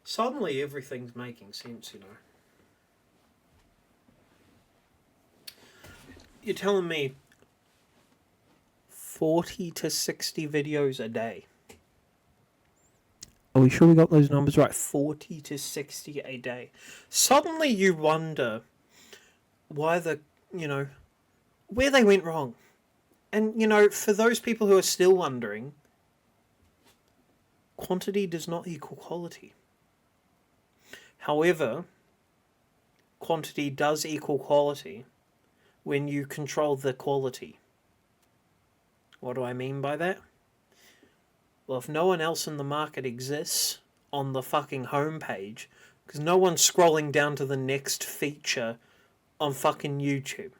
Speaker 2: suddenly everything's making sense, you know. You're telling me 40 to 60 videos a day. Are we sure we got those numbers right? 40 to 60 a day. Suddenly you wonder why where they went wrong. And, for those people who are still wondering, quantity does not equal quality. However, quantity does equal quality when you control the quality. What do I mean by that? Well, if no one else in the market exists on the fucking homepage, because no one's scrolling down to the next feature on fucking YouTube.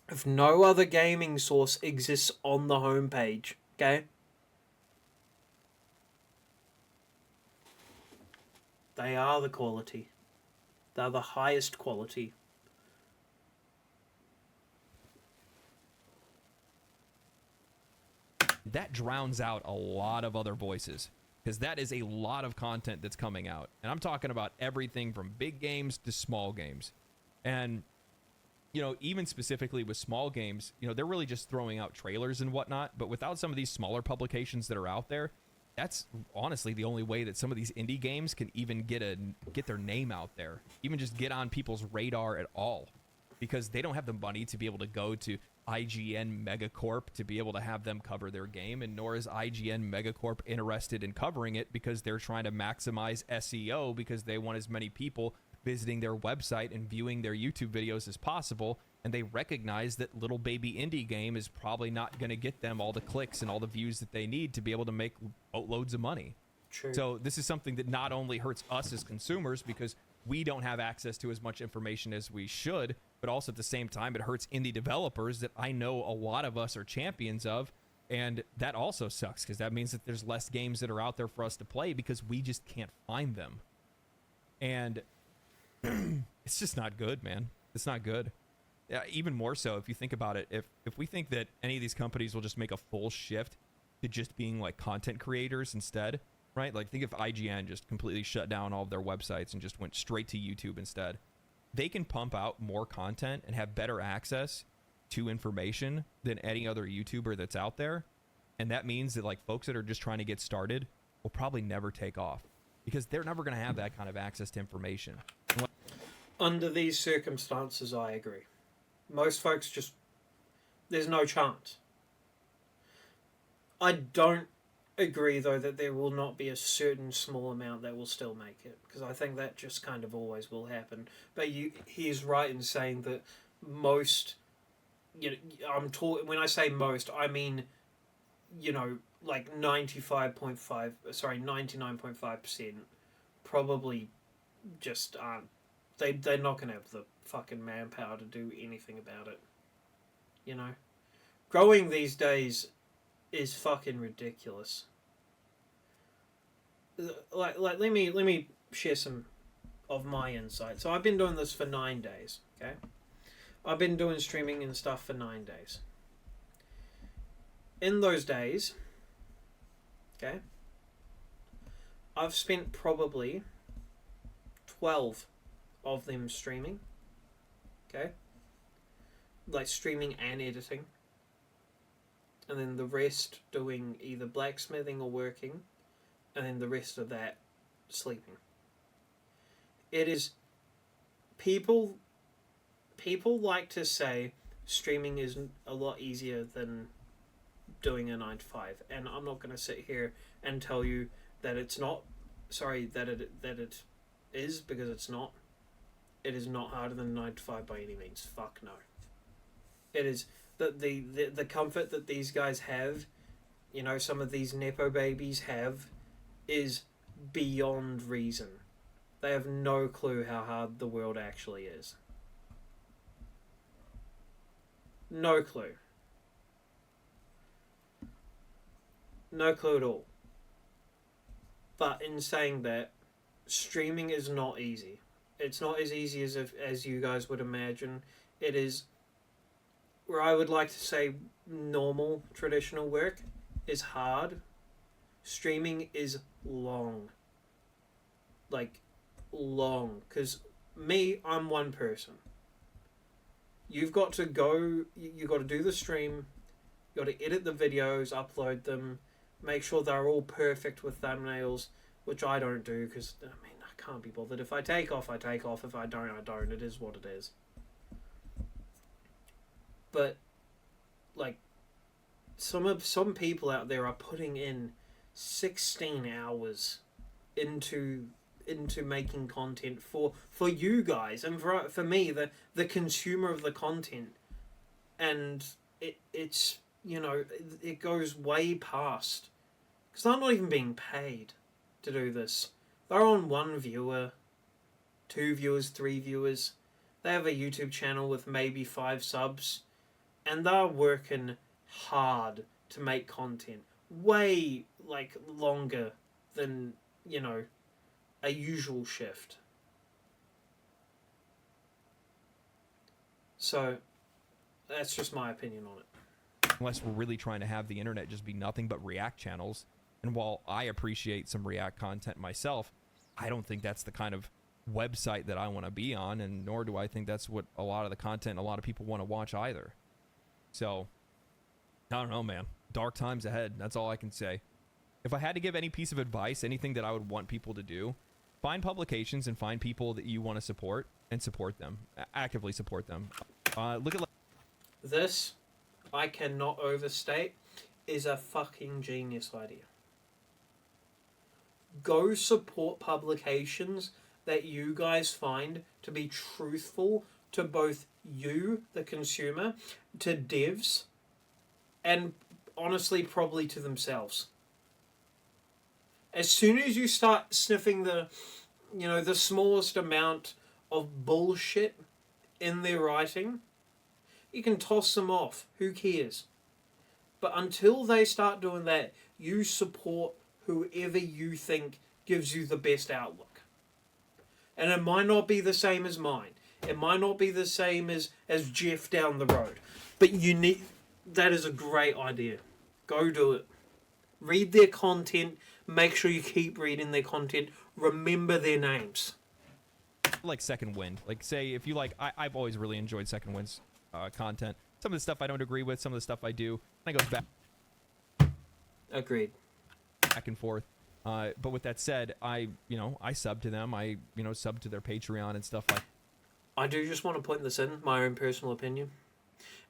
Speaker 2: If no other gaming source exists on the homepage, okay? They are the quality. They're the highest quality.
Speaker 1: That drowns out a lot of other voices, because that is a lot of content that's coming out. And I'm talking about everything from big games to small games. And, even specifically with small games, they're really just throwing out trailers and whatnot. But without some of these smaller publications that are out there, that's honestly the only way that some of these indie games can even get their name out there, even just get on people's radar at all, because they don't have the money to be able to go to IGN Megacorp to be able to have them cover their game, and nor is IGN Megacorp interested in covering it, because they're trying to maximize SEO, because they want as many people visiting their website and viewing their YouTube videos as possible, and they recognize that little baby indie game is probably not going to get them all the clicks and all the views that they need to be able to make boatloads of money.
Speaker 2: True.
Speaker 1: So this is something that not only hurts us as consumers, because we don't have access to as much information as we should, but also at the same time it hurts indie developers that I know a lot of us are champions of, and that also sucks, because that means that there's less games that are out there for us to play because we just can't find them. And it's just not good, man. It's not good. Yeah, even more so if you think about it, if we think that any of these companies will just make a full shift to just being like content creators instead, right? Like, think if IGN just completely shut down all of their websites and just went straight to YouTube instead. They can pump out more content and have better access to information than any other YouTuber that's out there. And that means that, like, folks that are just trying to get started will probably never take off, because they're never going to have that kind of access to information.
Speaker 2: Under these circumstances, I agree. Most folks just... there's no chance. I don't agree, though, that there will not be a certain small amount that will still make it, because I think that just kind of always will happen. But he's right in saying that most... when I say most, I mean, like 99.5% probably just aren't. They're not going to have the fucking manpower to do anything about it. Growing these days is fucking ridiculous. Like let me share some of my insight. So I've been doing this for 9 days, okay? I've been doing streaming and stuff for 9 days. In those days, okay, I've spent probably 12 of them streaming, okay? Like streaming and editing. And then the rest doing either blacksmithing or working, and then the rest of that sleeping. It is... People like to say streaming is a lot easier than doing a 9 to 5, and I'm not going to sit here and tell you that it's not. Sorry, that it is, because it's not. It is not harder than 9 to 5 by any means. Fuck no. It is the comfort that these guys have, some of these nepo babies have, is beyond reason. They have no clue how hard the world actually is. No clue. No clue at all. But in saying that, streaming is not easy. It's not as easy as you guys would imagine. It is, where I would like to say normal, traditional work is hard. Streaming is long. Like, long. Because I'm one person. You've got to do the stream, you've got to edit the videos, upload them, make sure they're all perfect with thumbnails, which I don't do, because, I can't be bothered. If I take off, I take off. If I don't, I don't. It is what it is. But, like, some people out there are putting in 16 hours into making content for you guys and for me, the consumer of the content, and it's you know, it goes way past, because they're not even being paid to do this. They're on 1 viewer, 2 viewers, 3 viewers. They have a YouTube channel with maybe 5 subs, and they're working hard to make content way like longer than, you know, a usual shift. So that's just my opinion on it.
Speaker 1: Unless we're really trying to have the internet just be nothing but React channels. And while I appreciate some React content myself, I don't think that's the kind of website that I want to be on, and nor do I think that's what a lot of the content a lot of people want to watch either. So, I don't know, man. Dark times ahead. That's all I can say. If I had to give any piece of advice, anything that I would want people to do, find publications and find people that you want to support and support them. Actively support them. Look at...
Speaker 2: This, I cannot overstate, is a fucking genius idea. Go support publications that you guys find to be truthful to both you, the consumer, to devs, and honestly probably to themselves. As soon as you start sniffing the, you know, the smallest amount of bullshit in their writing, you can toss them off. Who cares? But until they start doing that, you support whoever you think gives you the best outlook. And it might not be the same as mine. It might not be the same as Jeff down the road. But you need... That is a great idea. Go do it. Read their content. Make sure you keep reading their content. Remember their names.
Speaker 1: Like Second Wind. Like, say, if you like... I've always really enjoyed Second Wind's content. Some of the stuff I don't agree with. Some of the stuff I do. And it goes back...
Speaker 2: Agreed.
Speaker 1: Back and forth. But with that said, I sub to them. I sub to their Patreon and stuff like.
Speaker 2: I do just want to point this in, my own personal opinion.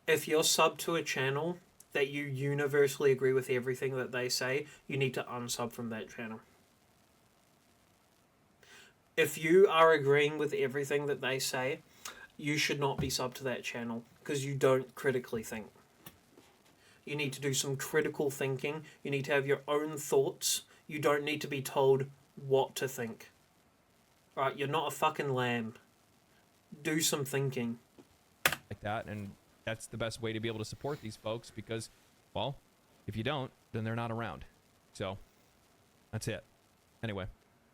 Speaker 2: If you're sub to a channel that you universally agree with everything that they say, you need to unsub from that channel. If you are agreeing with everything that they say, you should not be sub to that channel because you don't critically think. You need to do some critical thinking. You need to have your own thoughts. You don't need to be told what to think. Right? You're not a fucking lamb. Do some thinking.
Speaker 1: Like that, and that's the best way to be able to support these folks because, well, if you don't, then they're not around. So, that's it. Anyway,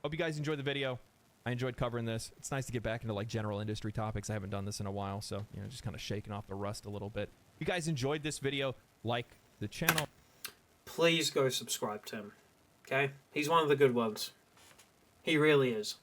Speaker 1: hope you guys enjoyed the video. I enjoyed covering this. It's nice to get back into like general industry topics. I haven't done this in a while, so just kind of shaking off the rust a little bit. If you guys enjoyed this video, like the channel.
Speaker 2: Please go subscribe to him. Okay? He's one of the good ones. He really is.